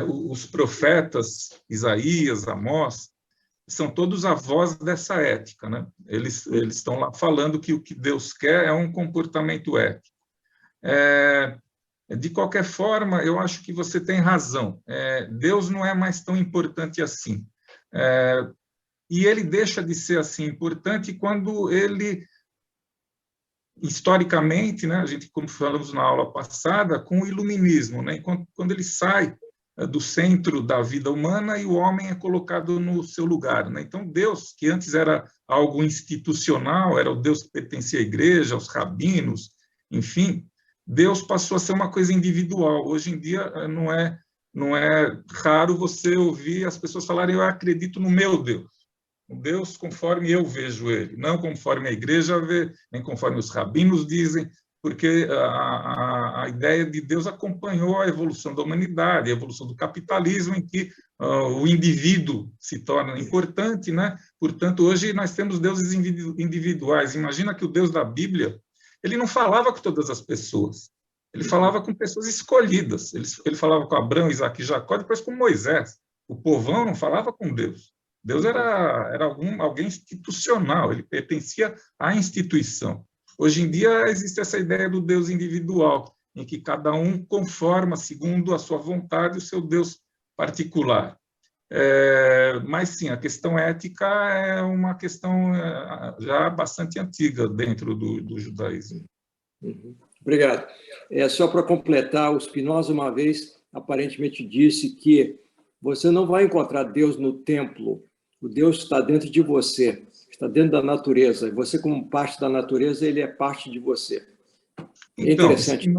os profetas Isaías, Amós, são todos a voz dessa ética, né? Eles estão lá falando que o que Deus quer é um comportamento ético. De qualquer forma, eu acho que você tem razão. Deus não é mais tão importante assim. E ele deixa de ser assim importante quando ele, historicamente, né, a gente, como falamos na aula passada, com o iluminismo, né, quando ele sai do centro da vida humana e o homem é colocado no seu lugar, né? Então, Deus, que antes era algo institucional, era o Deus que pertencia à igreja, aos rabinos, enfim, Deus passou a ser uma coisa individual. Hoje em dia, não é raro você ouvir as pessoas falarem: eu acredito no meu Deus. O Deus conforme eu vejo ele, não conforme a igreja vê, nem conforme os rabinos dizem, porque a ideia de Deus acompanhou a evolução da humanidade, a evolução do capitalismo, em que o indivíduo se torna importante, né? Portanto, hoje nós temos deuses individuais. Imagina que o Deus da Bíblia, ele não falava com todas as pessoas, ele falava com pessoas escolhidas, ele falava com Abraão, Isaac e Jacó, depois com Moisés. O povão não falava com Deus. Deus era alguém institucional, ele pertencia à instituição. Hoje em dia existe essa ideia do Deus individual, em que cada um conforma, segundo a sua vontade, o seu Deus particular. Mas, sim, a questão ética é uma questão já bastante antiga dentro do judaísmo. Obrigado. Só para completar, o Spinoza, uma vez, aparentemente disse que você não vai encontrar Deus no templo, o Deus está dentro de você, está dentro da natureza. Você, como parte da natureza, ele é parte de você. Então, interessante.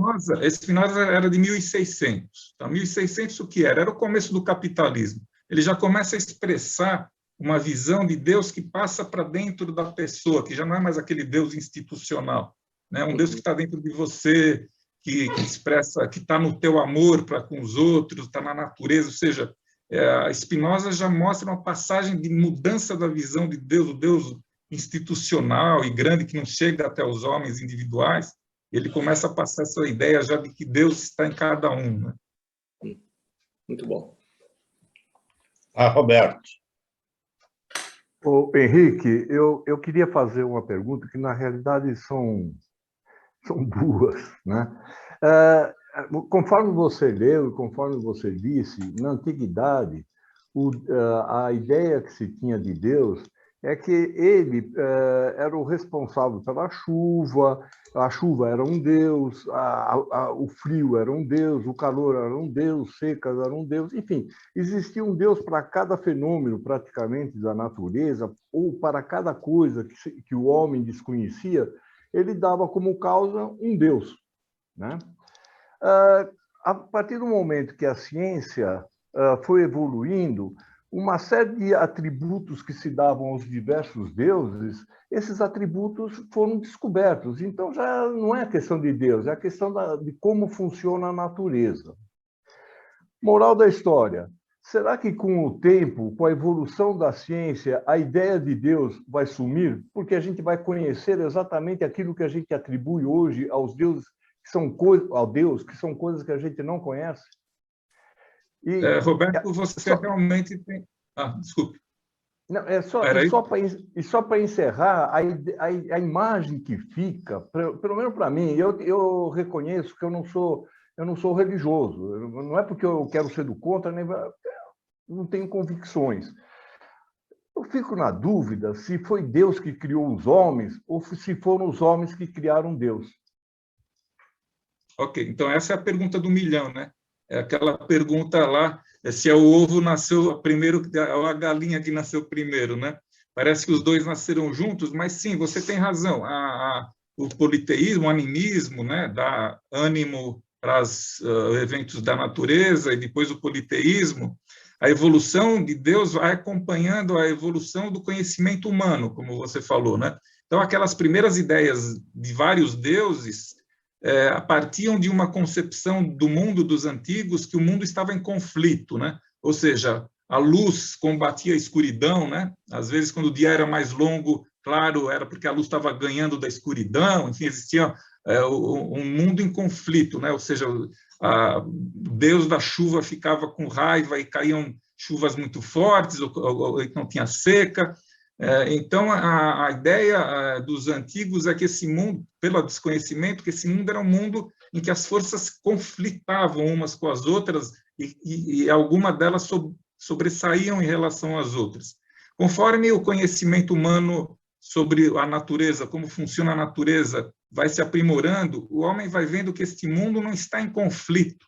Spinoza era de 1600. Então, 1600 o que era? Era o começo do capitalismo. Ele já começa a expressar uma visão de Deus que passa para dentro da pessoa, que já não é mais aquele Deus institucional, né? Um Deus que está dentro de você, que expressa, que está no teu amor para com os outros, está na natureza, ou seja, A Spinoza já mostra uma passagem de mudança da visão de Deus, o Deus institucional e grande que não chega até os homens individuais. Ele começa a passar essa ideia já de que Deus está em cada um, né? Muito bom. Roberto. Ô, Henrique, eu queria fazer uma pergunta que, na realidade, são duas, né? Conforme você leu e conforme você disse, na antiguidade, a ideia que se tinha de Deus é que ele era o responsável pela chuva, a chuva era um deus, o frio era um deus, o calor era um deus, secas era um deus, enfim, existia um deus para cada fenômeno praticamente da natureza, ou para cada coisa que o homem desconhecia, ele dava como causa um deus, né? A partir do momento que a ciência foi evoluindo, uma série de atributos que se davam aos diversos deuses, esses atributos foram descobertos. Então, já não é a questão de Deus, é a questão de como funciona a natureza. Moral da história: será que com o tempo, com a evolução da ciência, a ideia de Deus vai sumir? Porque a gente vai conhecer exatamente aquilo que a gente atribui hoje aos deuses, ao Deus, que são coisas que a gente não conhece? Roberto, você realmente tem... desculpe. Não, só para encerrar, a imagem que fica, pelo menos para mim, eu reconheço que eu não sou religioso. Não é porque eu quero ser do contra, nem não tenho convicções. Eu fico na dúvida se foi Deus que criou os homens ou se foram os homens que criaram Deus. Ok, então essa é a pergunta do milhão, né? É aquela pergunta lá, se o ovo nasceu primeiro ou a galinha que nasceu primeiro, né? Parece que os dois nasceram juntos, mas sim, você tem razão. O politeísmo, o animismo, né, dá ânimo para os eventos da natureza, e depois o politeísmo. A evolução de Deus vai acompanhando a evolução do conhecimento humano, como você falou, né? Então, aquelas primeiras ideias de vários deuses partiam de uma concepção do mundo dos antigos, que o mundo estava em conflito, né? Ou seja, a luz combatia a escuridão, né? Às vezes, quando o dia era mais longo, claro, era porque a luz estava ganhando da escuridão, enfim, existia um mundo em conflito, né? Ou seja, o Deus da chuva ficava com raiva e caíam chuvas muito fortes, ou não tinha seca. Então, a ideia dos antigos é que esse mundo, pelo desconhecimento, que esse mundo era um mundo em que as forças conflitavam umas com as outras e alguma delas sobressaíam em relação às outras. Conforme o conhecimento humano sobre a natureza, como funciona a natureza, vai se aprimorando, o homem vai vendo que este mundo não está em conflito,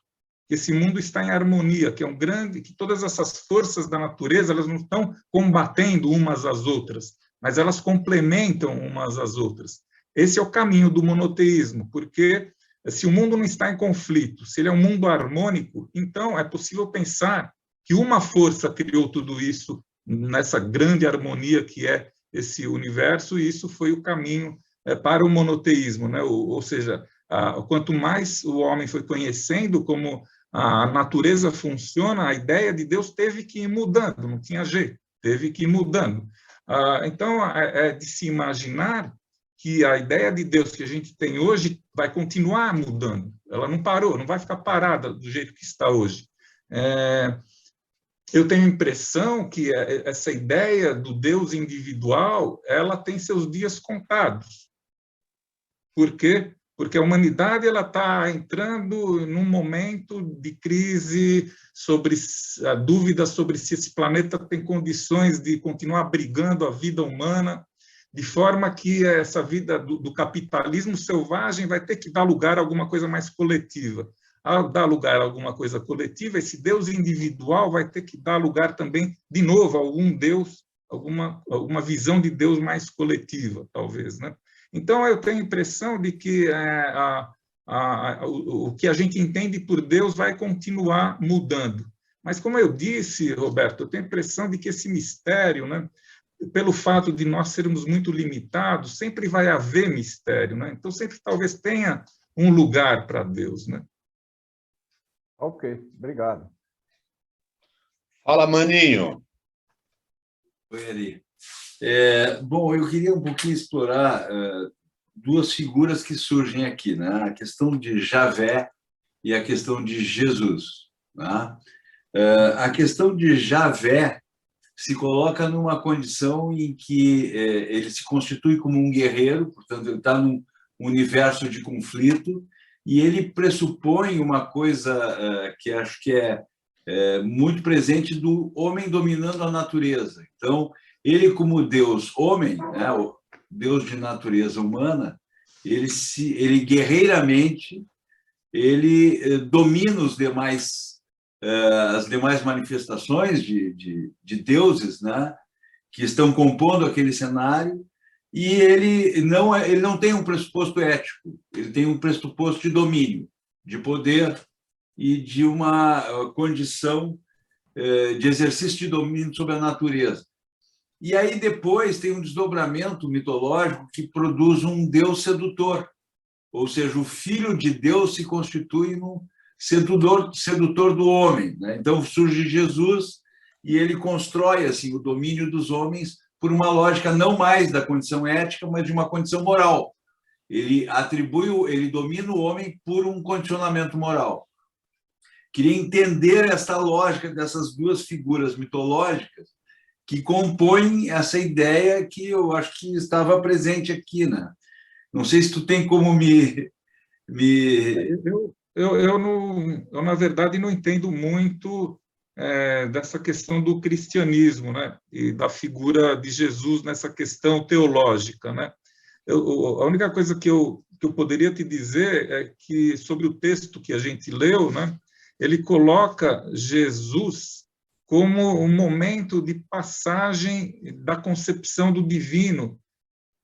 que esse mundo está em harmonia, que todas essas forças da natureza, elas não estão combatendo umas às outras, mas elas complementam umas às outras. Esse é o caminho do monoteísmo, porque se o mundo não está em conflito, se ele é um mundo harmônico, então é possível pensar que uma força criou tudo isso nessa grande harmonia que é esse universo, e isso foi o caminho para o monoteísmo, né? Ou seja, quanto mais o homem foi conhecendo como a natureza funciona, a ideia de Deus teve que ir mudando, não tinha jeito, teve que ir mudando. Então, é de se imaginar que a ideia de Deus que a gente tem hoje vai continuar mudando, ela não parou, não vai ficar parada do jeito que está hoje. Eu tenho a impressão que essa ideia do Deus individual, ela tem seus dias contados. Por quê? Porque a humanidade está entrando num momento de crise, sobre a dúvida sobre se esse planeta tem condições de continuar abrigando a vida humana, de forma que essa vida do capitalismo selvagem vai ter que dar lugar a alguma coisa mais coletiva. Ao dar lugar a alguma coisa coletiva, esse Deus individual vai ter que dar lugar também, de novo, a algum Deus, alguma visão de Deus mais coletiva, talvez, né? Então, eu tenho a impressão de que o que a gente entende por Deus vai continuar mudando. Mas, como eu disse, Roberto, eu tenho a impressão de que esse mistério, né, pelo fato de nós sermos muito limitados, sempre vai haver mistério, né? Então, sempre talvez tenha um lugar para Deus, né? Ok, obrigado. Fala, Maninho. Oi, Ari. Bom, eu queria um pouquinho explorar duas figuras que surgem aqui, né? A questão de Javé e a questão de Jesus. Né? A questão de Javé se coloca numa condição em que ele se constitui como um guerreiro, portanto, ele está num universo de conflito, e ele pressupõe uma coisa que acho que é muito presente do homem dominando a natureza. Então, ele como Deus homem, né, o Deus de natureza humana, ele guerreiramente ele domina os demais as demais manifestações de deuses, né, que estão compondo aquele cenário, e ele não tem um pressuposto ético, ele tem um pressuposto de domínio, de poder e de uma condição de exercício de domínio sobre a natureza. E aí depois tem um desdobramento mitológico que produz um Deus sedutor, ou seja, o filho de Deus se constitui num sedutor do homem, né? Então surge Jesus e ele constrói assim o domínio dos homens por uma lógica não mais da condição ética, mas de uma condição moral. Ele domina o homem por um condicionamento moral. Queria entender essa lógica dessas duas figuras mitológicas que compõem essa ideia que eu acho que estava presente aqui, né? Não sei se tu tem como Eu, na verdade, não entendo muito dessa questão do cristianismo, né? E da figura de Jesus nessa questão teológica, né? A única coisa que eu poderia te dizer é que, sobre o texto que a gente leu, né, ele coloca Jesus como um momento de passagem da concepção do divino.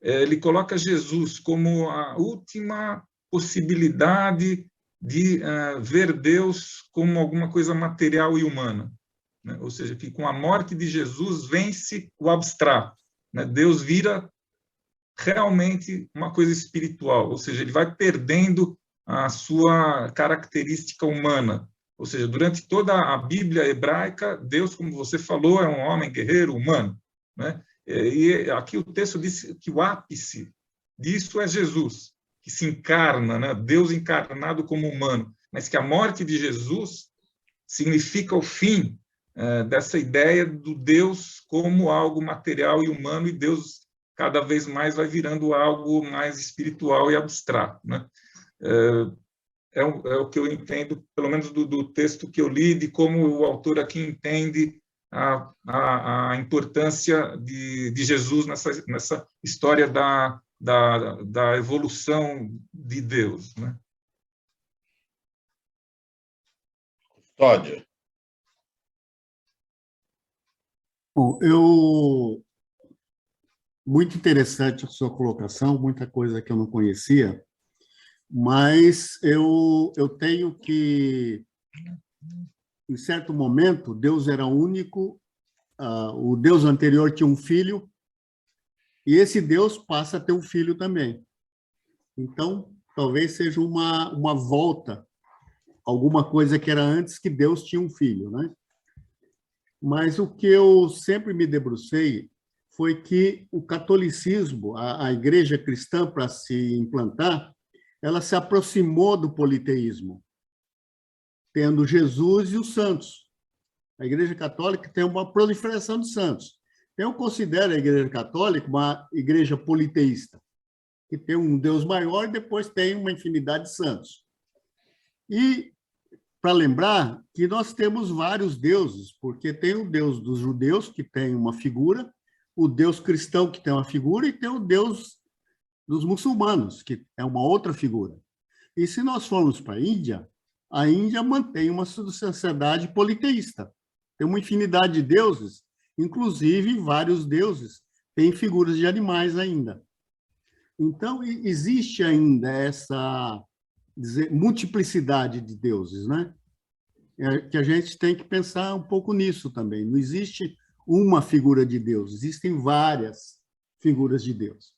Ele coloca Jesus como a última possibilidade de ver Deus como alguma coisa material e humana, né? Ou seja, que com a morte de Jesus vence o abstrato, né? Deus vira realmente uma coisa espiritual, ou seja, ele vai perdendo a sua característica humana. Ou seja, durante toda a Bíblia hebraica, Deus, como você falou, é um homem guerreiro humano, né? E aqui o texto diz que o ápice disso é Jesus, que se encarna, né? Deus encarnado como humano, mas que a morte de Jesus significa o fim dessa ideia do Deus como algo material e humano, e Deus cada vez mais vai virando algo mais espiritual e abstrato, né? É o que eu entendo, pelo menos do texto que eu li, de como o autor aqui entende a importância de Jesus nessa história da evolução de Deus, né? Custódio. Bom, muito interessante a sua colocação, muita coisa que eu não conhecia, mas eu tenho que, em certo momento, Deus era único, o Deus anterior tinha um filho, e esse Deus passa a ter um filho também. Então, talvez seja uma volta, alguma coisa que era antes que Deus tinha um filho, né? Mas o que eu sempre me debrucei foi que o catolicismo, a igreja cristã, para se implantar, ela se aproximou do politeísmo, tendo Jesus e os santos. A Igreja Católica tem uma proliferação de santos. Eu considero a Igreja Católica uma igreja politeísta, que tem um Deus maior e depois tem uma infinidade de santos. E, para lembrar, que nós temos vários deuses, porque tem o Deus dos judeus, que tem uma figura, o Deus cristão, que tem uma figura, e tem o Deus dos muçulmanos, que é uma outra figura. E se nós formos para a Índia mantém uma sociedade politeísta. Tem uma infinidade de deuses, inclusive vários deuses têm figuras de animais ainda. Então, existe ainda essa multiplicidade de deuses, né? Que a gente tem que pensar um pouco nisso também. Não existe uma figura de Deus, existem várias figuras de Deus.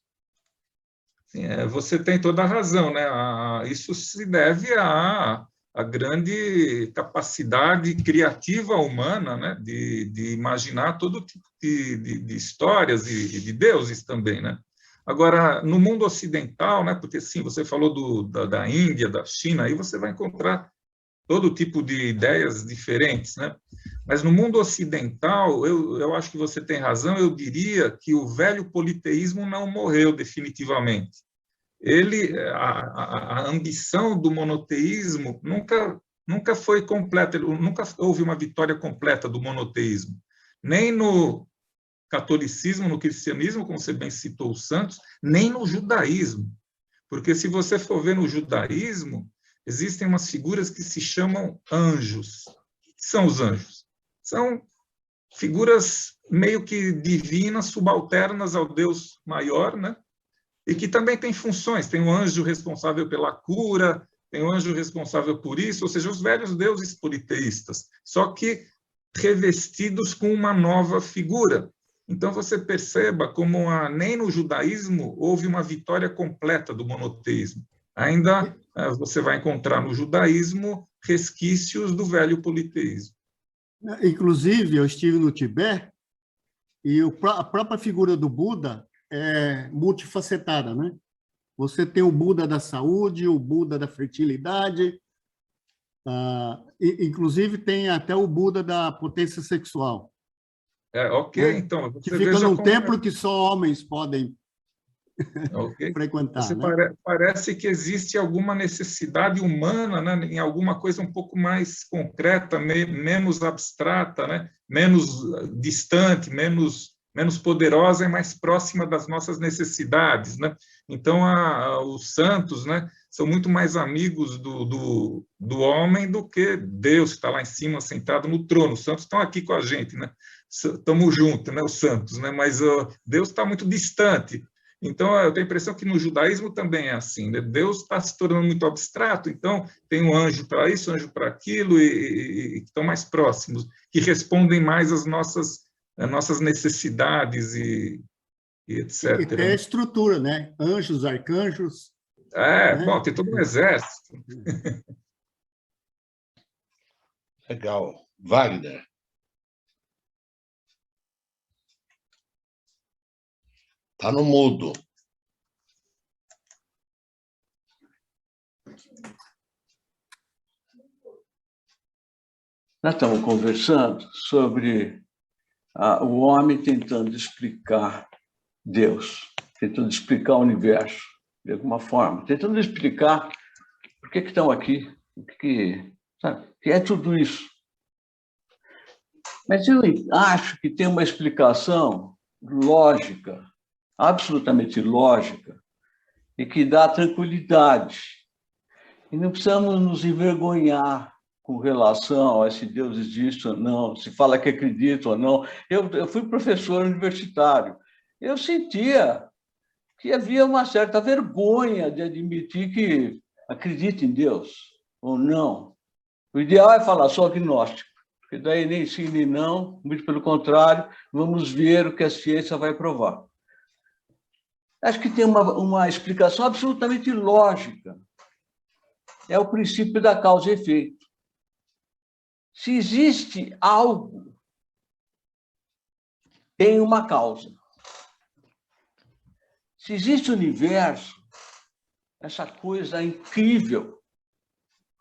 Sim, você tem toda a razão, né? Isso se deve à a grande capacidade criativa humana, né, de imaginar todo tipo de histórias e de deuses também, né? Agora, no mundo ocidental, né, porque sim, você falou da Índia, da China, aí você vai encontrar todo tipo de ideias diferentes, né? Mas no mundo ocidental, eu acho que você tem razão, eu diria que o velho politeísmo não morreu definitivamente. A ambição do monoteísmo nunca foi completa, nunca houve uma vitória completa do monoteísmo. Nem no catolicismo, no cristianismo, como você bem citou os santos, nem no judaísmo. Porque se você for ver no judaísmo, existem umas figuras que se chamam anjos. O que são os anjos? São figuras meio que divinas, subalternas ao Deus maior, né? E que também têm funções. Tem um anjo responsável pela cura, tem um anjo responsável por isso, ou seja, os velhos deuses politeístas, só que revestidos com uma nova figura. Então, você perceba como nem no judaísmo houve uma vitória completa do monoteísmo. Ainda você vai encontrar no judaísmo resquícios do velho politeísmo. Inclusive, eu estive no Tibete e a própria figura do Buda é multifacetada, né? Você tem o Buda da saúde, o Buda da fertilidade, inclusive tem até o Buda da potência sexual. Ok, né? Então... Que fica num templo que só homens podem frequentar. Você né? Parece que existe alguma necessidade humana, né, em alguma coisa um pouco mais concreta, menos abstrata, né, menos distante, menos poderosa e mais próxima das nossas necessidades, né? Então, os santos, né, são muito mais amigos do homem do que Deus, que está lá em cima, sentado no trono. Os santos estão aqui com a gente, né? Estamos juntos, né, os santos, né? Mas Deus está muito distante. Então, eu tenho a impressão que no judaísmo também é assim, né? Deus está se tornando muito abstrato, então tem um anjo para isso, um anjo para aquilo, e estão mais próximos, que respondem mais às nossas necessidades e etc. E tem a estrutura, né? Anjos, arcanjos. Né? Bom, tem todo um exército. Legal. Wagner. Está no mudo. Nós estamos conversando sobre o homem tentando explicar Deus, tentando explicar o universo, de alguma forma, tentando explicar por que estão aqui, sabe, que é tudo isso. Mas eu acho que tem uma explicação lógica, absolutamente lógica, e que dá tranquilidade. E não precisamos nos envergonhar com relação a se Deus existe ou não, se fala que acredita ou não. Eu fui professor universitário. Eu sentia que havia uma certa vergonha de admitir que acredita em Deus ou não. O ideal é falar só agnóstico, porque daí nem sim nem não, muito pelo contrário, vamos ver o que a ciência vai provar. Acho que tem uma explicação absolutamente lógica. É o princípio da causa e efeito. Se existe algo, tem uma causa. Se existe o universo, essa coisa incrível,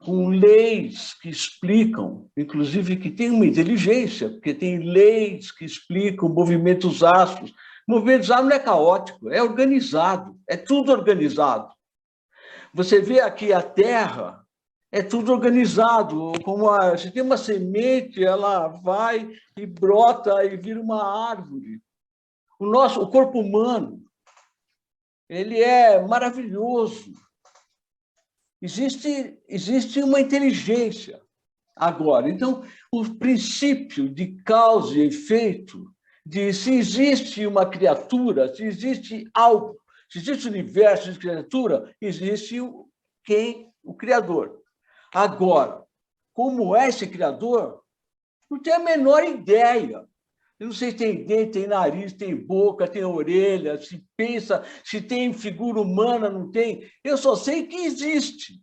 com leis que explicam, inclusive que tem uma inteligência, porque tem leis que explicam movimentos ácidos. Movimentos ácidos não é caótico, é organizado, é tudo organizado. Você vê aqui a Terra, é tudo organizado, como se tem uma semente, ela vai e brota e vira uma árvore. O corpo humano, ele é maravilhoso. Existe uma inteligência agora. Então, o princípio de causa e efeito, de se existe uma criatura, se existe algo, se existe o universo de criatura, existe o Criador. Agora, como é esse Criador? Não tenho a menor ideia. Eu não sei se tem dente, tem nariz, tem boca, tem orelha, se pensa, se tem figura humana, não tem. Eu só sei que existe.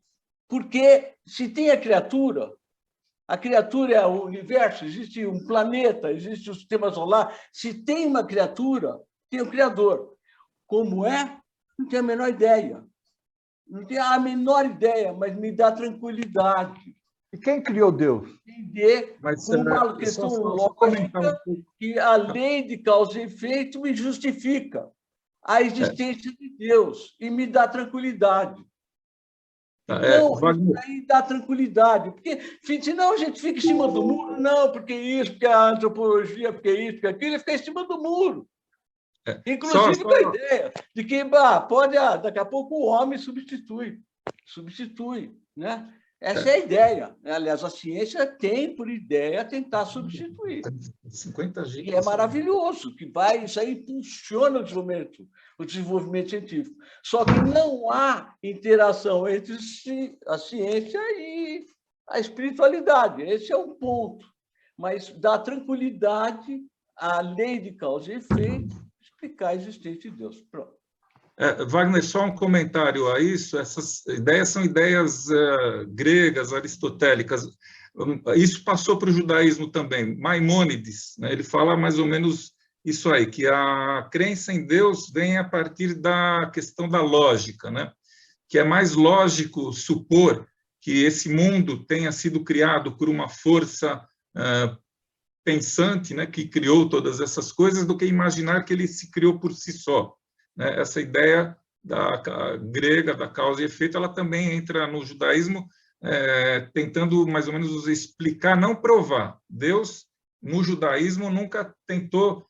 Porque se tem a criatura é o universo, existe um planeta, existe o sistema solar. Se tem uma criatura, tem o Criador. Como é? Não tenho a menor ideia. Não tenho a menor ideia, mas me dá tranquilidade. E quem criou Deus? Entender com uma questão lógica que a lei de causa e efeito me justifica a existência de Deus e me dá tranquilidade. Então, isso aí dá tranquilidade. Porque, senão a gente fica em cima do muro. Não, porque isso, porque a antropologia, porque isso, porque aquilo, e fica em cima do muro. Inclusive com a ideia de que pode, daqui a pouco o homem substitui, né? Essa é a ideia. Aliás, a ciência tem por ideia tentar substituir. 50 gigas. E é maravilhoso, que isso aí impulsiona o desenvolvimento científico. Só que não há interação entre a ciência e a espiritualidade. Esse é o ponto. Mas dá tranquilidade à lei de causa e efeito explicar a existência de Deus. Pronto. Wagner, só um comentário a isso. Essas ideias são ideias gregas, aristotélicas. Isso passou para o judaísmo também. Maimônides, né, ele fala mais ou menos isso aí, que a crença em Deus vem a partir da questão da lógica, né? Que é mais lógico supor que esse mundo tenha sido criado por uma força pensante, né, que criou todas essas coisas, do que imaginar que ele se criou por si só. Essa ideia grega da causa e efeito, ela também entra no judaísmo, tentando mais ou menos explicar, não provar. Deus, no judaísmo, nunca tentou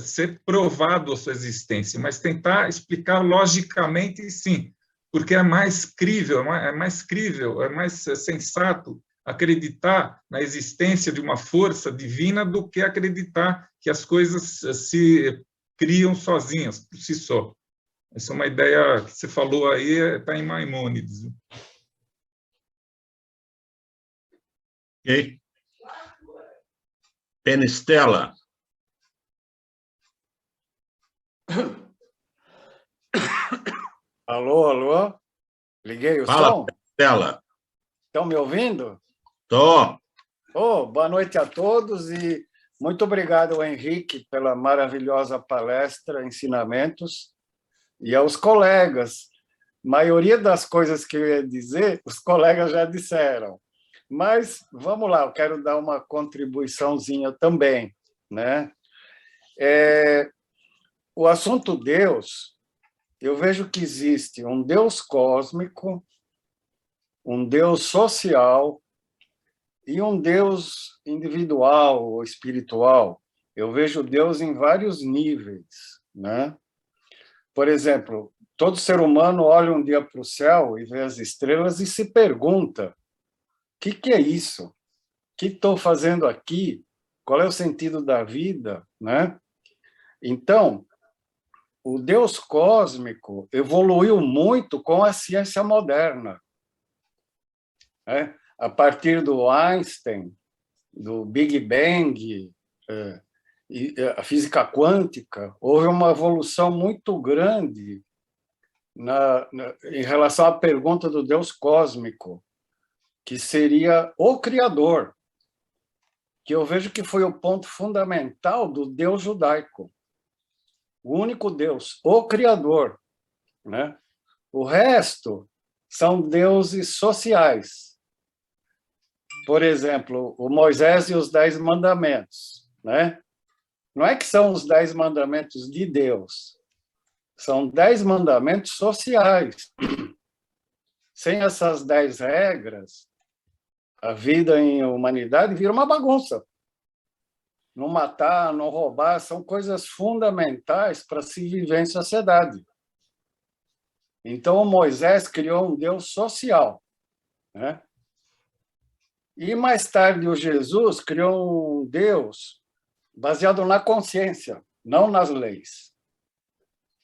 ser provado a sua existência, mas tentar explicar logicamente, sim, porque é mais crível, é mais sensato acreditar na existência de uma força divina do que acreditar que as coisas se criam sozinhas, por si só. Essa é uma ideia que você falou aí, está em Maimônides. Ok. Penistela. Alô, alô? Liguei o som? Penistela. Estão me ouvindo? Estou. Boa noite a todos e muito obrigado, Henrique, pela maravilhosa palestra, ensinamentos, e aos colegas. A maioria das coisas que eu ia dizer, os colegas já disseram. Mas, vamos lá, eu quero dar uma contribuiçãozinha também, né? O assunto Deus, eu vejo que existe um Deus cósmico, um Deus social e um Deus individual ou espiritual. Eu vejo Deus em vários níveis, né? Por exemplo, todo ser humano olha um dia para o céu e vê as estrelas e se pergunta: o que é isso? O que estou fazendo aqui? Qual é o sentido da vida, né? Então, o Deus cósmico evoluiu muito com a ciência moderna, né? A partir do Einstein, do Big Bang, e a física quântica, houve uma evolução muito grande em relação à pergunta do Deus cósmico, que seria o Criador, que eu vejo que foi o ponto fundamental do Deus judaico. O único Deus, o Criador, né? O resto são deuses sociais. Por exemplo, o Moisés e os 10 mandamentos, né? Não é que são os 10 mandamentos de Deus, são 10 mandamentos sociais. Sem essas 10 regras, a vida em humanidade vira uma bagunça. Não matar, não roubar, são coisas fundamentais para se viver em sociedade. Então, Moisés criou um Deus social, né? E mais tarde o Jesus criou um Deus baseado na consciência, não nas leis.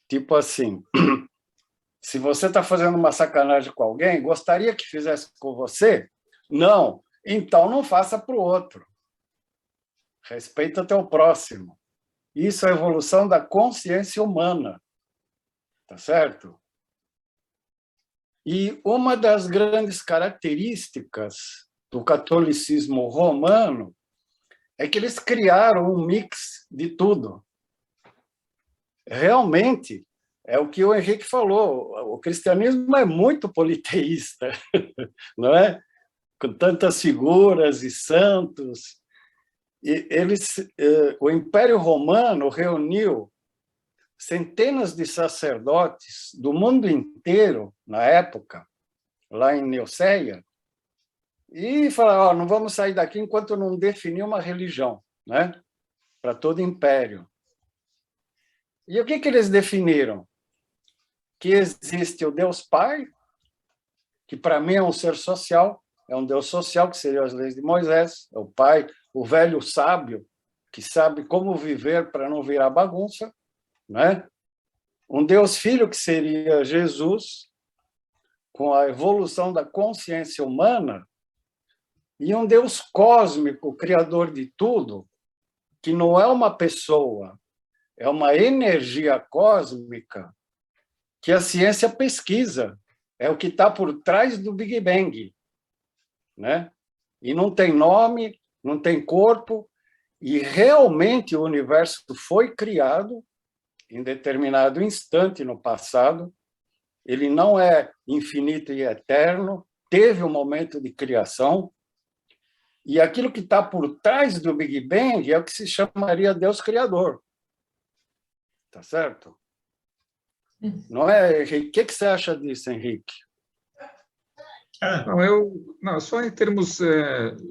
Tipo assim, se você está fazendo uma sacanagem com alguém, gostaria que fizesse com você? Não. Então não faça para o outro. Respeita teu próximo. Isso é a evolução da consciência humana. Tá certo? E uma das grandes características do catolicismo romano é que eles criaram um mix de tudo. Realmente, é o que o Henrique falou, o cristianismo é muito politeísta, não é? Com tantas figuras e santos. E o Império Romano reuniu centenas de sacerdotes do mundo inteiro, na época, lá em Nicomeia, e falaram, não vamos sair daqui enquanto não definir uma religião, né? Para todo o império. E o que eles definiram? Que existe o Deus Pai, que para mim é um ser social, é um Deus social, que seriam as leis de Moisés, é o Pai, o velho sábio, que sabe como viver para não virar bagunça, né? Um Deus Filho, que seria Jesus, com a evolução da consciência humana, e um Deus cósmico, criador de tudo, que não é uma pessoa, é uma energia cósmica que a ciência pesquisa, é o que está por trás do Big Bang, né? E não tem nome, não tem corpo, e realmente o universo foi criado em determinado instante no passado, ele não é infinito e eterno, teve um momento de criação, e aquilo que está por trás do Big Bang é o que se chamaria Deus Criador. Tá certo? Não é, Henrique? O que você acha disso, Henrique? Não, só em termos,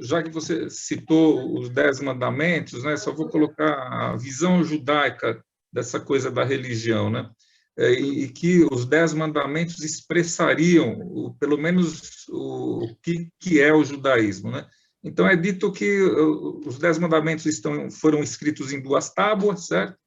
já que você citou os 10 mandamentos, né, só vou colocar a visão judaica dessa coisa da religião, né, e que os 10 mandamentos expressariam, pelo menos, o que é o judaísmo, né? Então, é dito que os 10 mandamentos foram escritos em 2 tábuas, certo?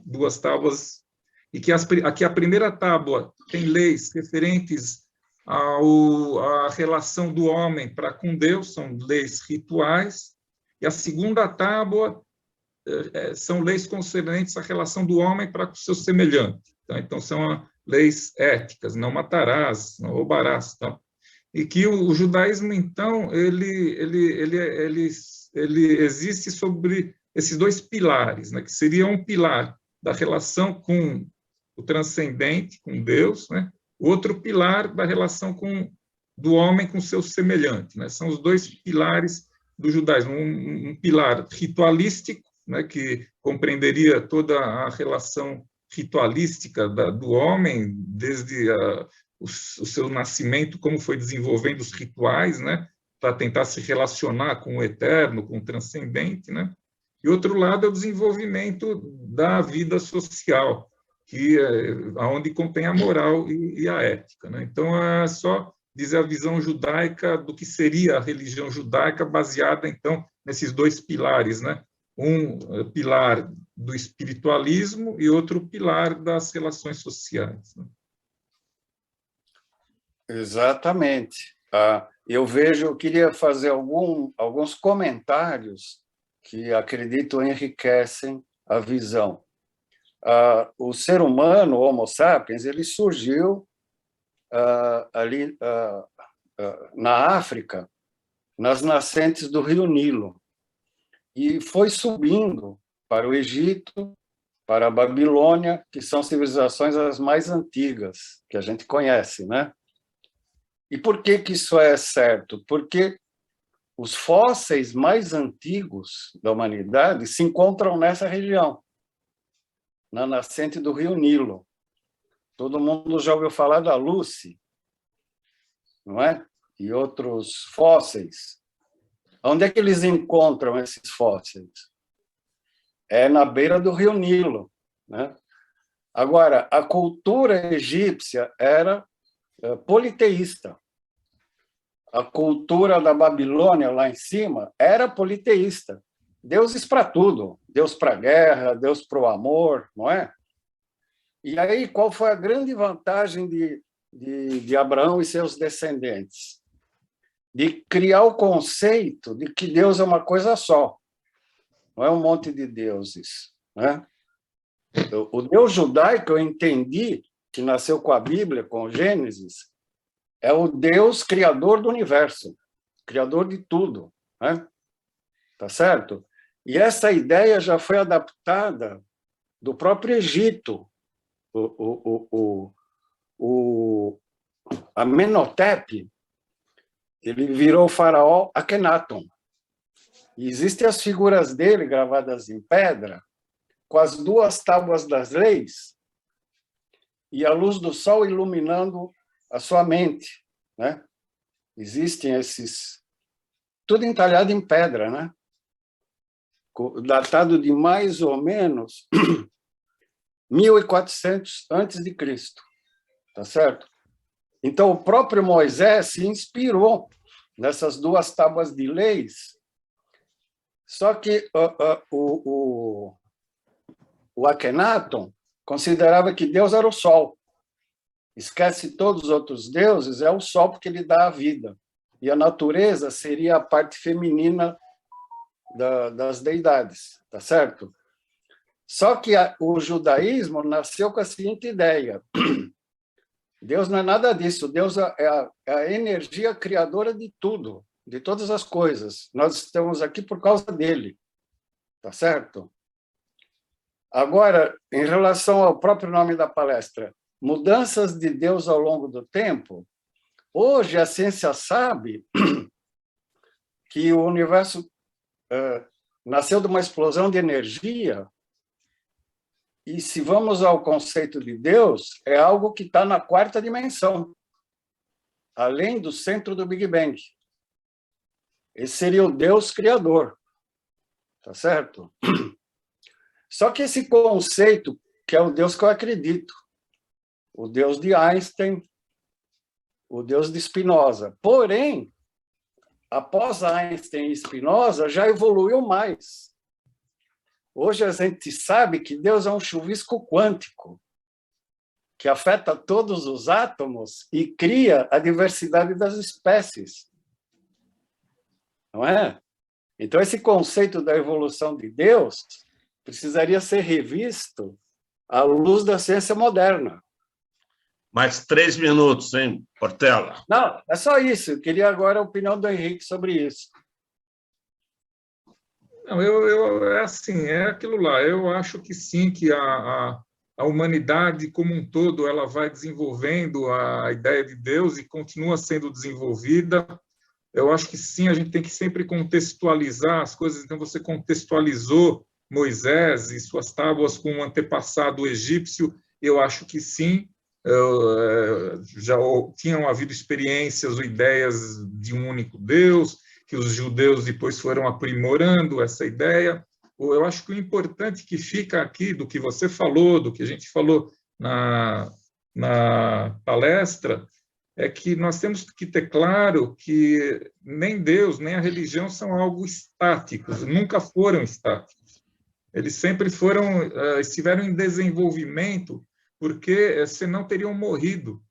2 tábuas, e que aqui a primeira tábua tem leis referentes à relação do homem para com Deus, são leis rituais, e a segunda tábua são leis concernentes à relação do homem para com o seu semelhante. Então são leis éticas, não matarás, não roubarás. Então. E que o judaísmo, então, ele existe sobre esses 2 pilares, né, que seria um pilar da relação com o transcendente, com Deus, né? Outro pilar da relação do homem com seu semelhante, né? São os 2 pilares do judaísmo, um pilar ritualístico, né, que compreenderia toda a relação ritualística do homem, desde o seu nascimento, como foi desenvolvendo os rituais, né, para tentar se relacionar com o eterno, com o transcendente, né? E outro lado é o desenvolvimento da vida social, que aonde contém a moral e a ética, né? Então é só dizer a visão judaica do que seria a religião judaica, baseada então nesses 2 pilares, né? Um pilar do espiritualismo e outro pilar das relações sociais, né? Exatamente. Eu queria fazer alguns comentários que acredito enriquecem a visão. O ser humano, o Homo sapiens, ele surgiu ali na África, nas nascentes do rio Nilo, e foi subindo para o Egito, para a Babilônia, que são civilizações as mais antigas que a gente conhece, né? E por que isso é certo? Porque os fósseis mais antigos da humanidade se encontram nessa região, na nascente do rio Nilo. Todo mundo já ouviu falar da Lucy, não é? E outros fósseis. Onde é que eles encontram esses fósseis? É na beira do rio Nilo, né? Agora, a cultura egípcia era politeísta. A cultura da Babilônia, lá em cima, era politeísta. Deuses para tudo. Deus para a guerra, Deus para o amor, não é? E aí, qual foi a grande vantagem de Abraão e seus descendentes? De criar o conceito de que Deus é uma coisa só. Não é um monte de deuses, né? O Deus judaico, eu entendi, que nasceu com a Bíblia, com Gênesis, é o Deus criador do universo, criador de tudo, né? Tá certo? E essa ideia já foi adaptada do próprio Egito. Amenhotep, ele virou o faraó Akhenaton. E existem as figuras dele gravadas em pedra, com as 2 tábuas das leis e a luz do sol iluminando a sua mente, né? Existem esses... Tudo entalhado em pedra, né? Datado de mais ou menos 1400 antes de Cristo, tá certo? Então, o próprio Moisés se inspirou nessas 2 tábuas de leis, só que o Akhenaton considerava que Deus era o sol. Esquece todos os outros deuses, é o sol porque ele dá a vida. E a natureza seria a parte feminina das deidades, tá certo? Só que o judaísmo nasceu com a seguinte ideia: Deus não é nada disso, Deus é a energia criadora de tudo, de todas as coisas. Nós estamos aqui por causa dele, tá certo? Agora, em relação ao próprio nome da palestra, mudanças de Deus ao longo do tempo, hoje a ciência sabe que o universo nasceu de uma explosão de energia, e se vamos ao conceito de Deus, é algo que está na 4ª dimensão, além do centro do Big Bang. Esse seria o Deus criador, tá certo? Só que esse conceito, que é o Deus que eu acredito, o Deus de Einstein, o Deus de Spinoza. Porém, após Einstein e Spinoza, já evoluiu mais. Hoje a gente sabe que Deus é um chuvisco quântico, que afeta todos os átomos e cria a diversidade das espécies. Não é? Então, esse conceito da evolução de Deus precisaria ser revisto à luz da ciência moderna. Mais 3 minutos, hein, Portela? Não, é só isso. Eu queria agora a opinião do Henrique sobre isso. Não, é assim, é aquilo lá. Eu acho que sim, que a humanidade como um todo ela vai desenvolvendo a ideia de Deus e continua sendo desenvolvida. Eu acho que sim, a gente tem que sempre contextualizar as coisas. Então, você contextualizou Moisés e suas tábuas com um antepassado egípcio. Eu acho que sim, já tinham havido experiências ou ideias de um único Deus, que os judeus depois foram aprimorando essa ideia. Eu acho que o importante que fica aqui do que você falou, do que a gente falou na palestra, é que nós temos que ter claro que nem Deus, nem a religião são algo estáticos, nunca foram estáticos. Eles sempre estiveram em desenvolvimento, porque senão teriam morrido,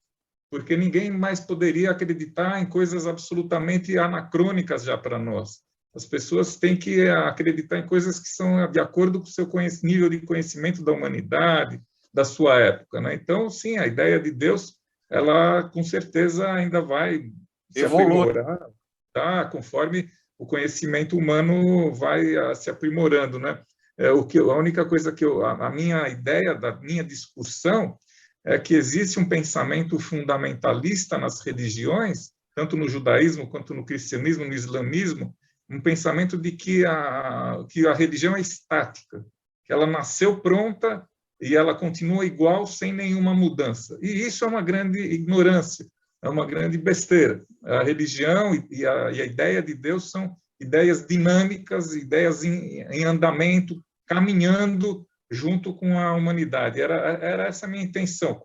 porque ninguém mais poderia acreditar em coisas absolutamente anacrônicas já para nós. As pessoas têm que acreditar em coisas que são de acordo com o seu nível de conhecimento da humanidade, da sua época, né? Então, sim, a ideia de Deus, ela com certeza ainda vai se aprimorar, tá? Conforme o conhecimento humano vai se aprimorando, né? A única coisa que a minha ideia da minha discussão é que existe um pensamento fundamentalista nas religiões, tanto no judaísmo quanto no cristianismo, no islamismo, um pensamento de que a religião é estática, que ela nasceu pronta e ela continua igual sem nenhuma mudança. E isso é uma grande ignorância, é uma grande besteira. A religião e a ideia de Deus são ideias dinâmicas, ideias em andamento, caminhando junto com a humanidade. Era essa a minha intenção.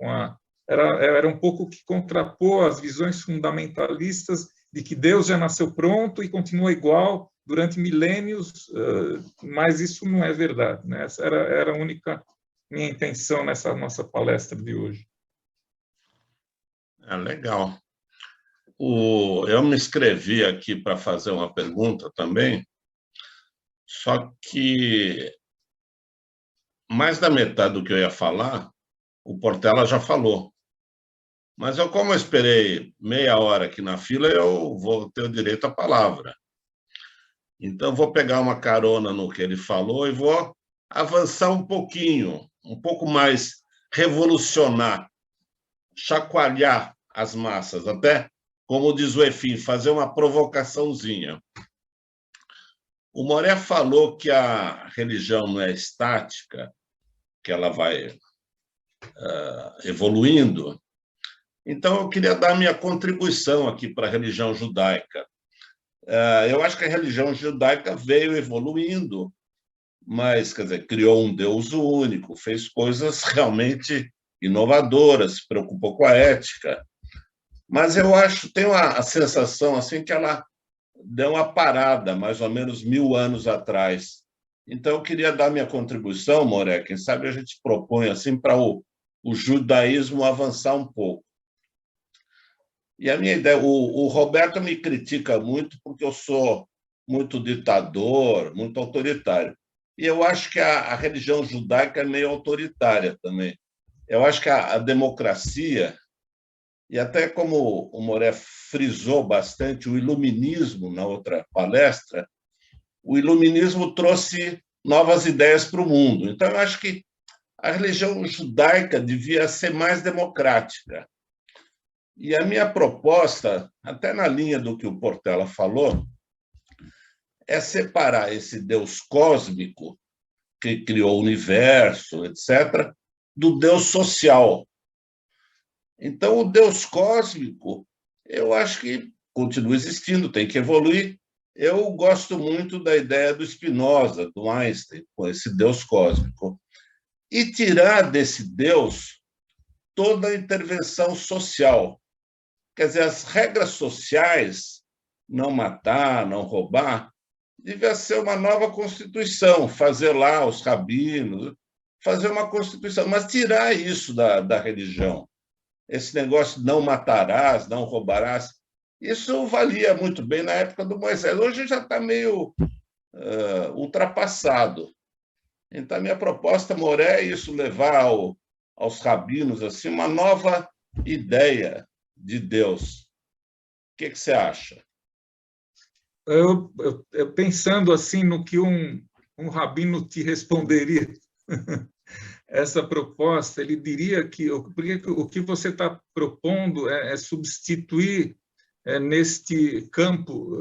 Era um pouco que contrapor as visões fundamentalistas de que Deus já nasceu pronto e continua igual durante milênios, mas isso não é verdade, né? Essa era a única minha intenção nessa nossa palestra de hoje. Legal. Eu me inscrevi aqui para fazer uma pergunta também, só que mais da metade do que eu ia falar, o Portela já falou. Mas como eu esperei meia hora aqui na fila, eu vou ter o direito à palavra. Então, vou pegar uma carona no que ele falou e vou avançar um pouquinho, um pouco mais, revolucionar, chacoalhar as massas, até, como diz o Efim, fazer uma provocaçãozinha. O Moré falou que a religião não é estática, que ela vai evoluindo. Então, eu queria dar minha contribuição aqui para a religião judaica. Eu acho que a religião judaica veio evoluindo, mas, quer dizer, criou um Deus único, fez coisas realmente inovadoras, se preocupou com a ética. Mas eu acho, tenho a sensação assim que ela deu uma parada, mais ou menos 1000 anos atrás. Então, eu queria dar minha contribuição, Moré, quem sabe a gente propõe assim para o judaísmo avançar um pouco. E a minha ideia, o Roberto me critica muito porque eu sou muito ditador, muito autoritário. E eu acho que a religião judaica é meio autoritária também. Eu acho que a democracia, e até como o Moré frisou bastante, o iluminismo, na outra palestra, o iluminismo trouxe novas ideias para o mundo. Então, eu acho que a religião judaica devia ser mais democrática. E a minha proposta, até na linha do que o Portela falou, é separar esse Deus cósmico, que criou o universo, etc., do Deus social. Então, o Deus cósmico, eu acho que continua existindo, tem que evoluir. Eu gosto muito da ideia do Spinoza, do Einstein, com esse Deus cósmico. E tirar desse Deus toda a intervenção social. Quer dizer, as regras sociais, não matar, não roubar, devia ser uma nova Constituição, fazer lá os rabinos, fazer uma Constituição, mas tirar isso da religião. Esse negócio de não matarás, não roubarás, isso valia muito bem na época do Moisés. Hoje já está meio ultrapassado. Então, a minha proposta, Moré, é isso, levar aos rabinos assim, uma nova ideia de Deus. O que você acha? Eu pensando assim no que um rabino te responderia essa proposta, ele diria que o que você está propondo é substituir neste campo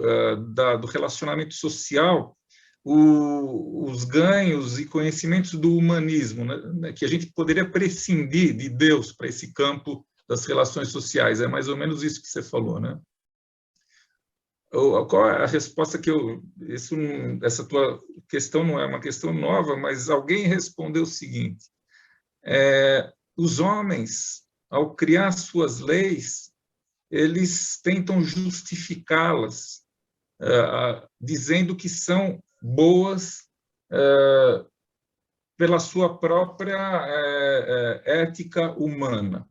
do relacionamento social os ganhos e conhecimentos do humanismo, né, que a gente poderia prescindir de Deus para esse campo das relações sociais. É mais ou menos isso que você falou, né? Qual é a resposta que essa tua questão não é uma questão nova, mas alguém respondeu o seguinte: os homens, ao criar suas leis, eles tentam justificá-las, dizendo que são boas pela sua própria ética humana.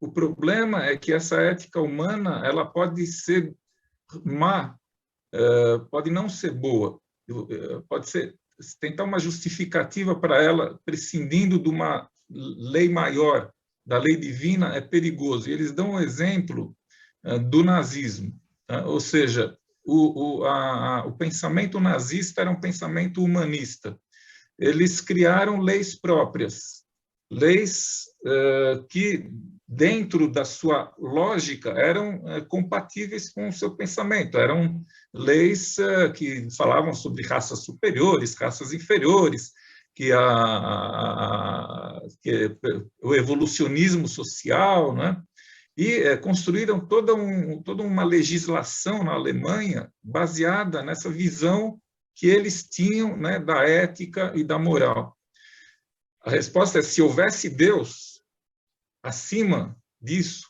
O problema é que essa ética humana ela pode ser má, pode não ser boa, pode ser tentar uma justificativa para ela, prescindindo de uma lei maior, da lei divina, é perigoso. E eles dão um exemplo do nazismo, ou seja, o pensamento nazista era um pensamento humanista. Eles criaram leis próprias, leis que, dentro da sua lógica, eram compatíveis com o seu pensamento. Eram leis que falavam sobre raças superiores, raças inferiores, que o evolucionismo social, né? E construíram toda uma legislação na Alemanha baseada nessa visão que eles tinham, né, da ética e da moral. A resposta é: se houvesse Deus acima disso,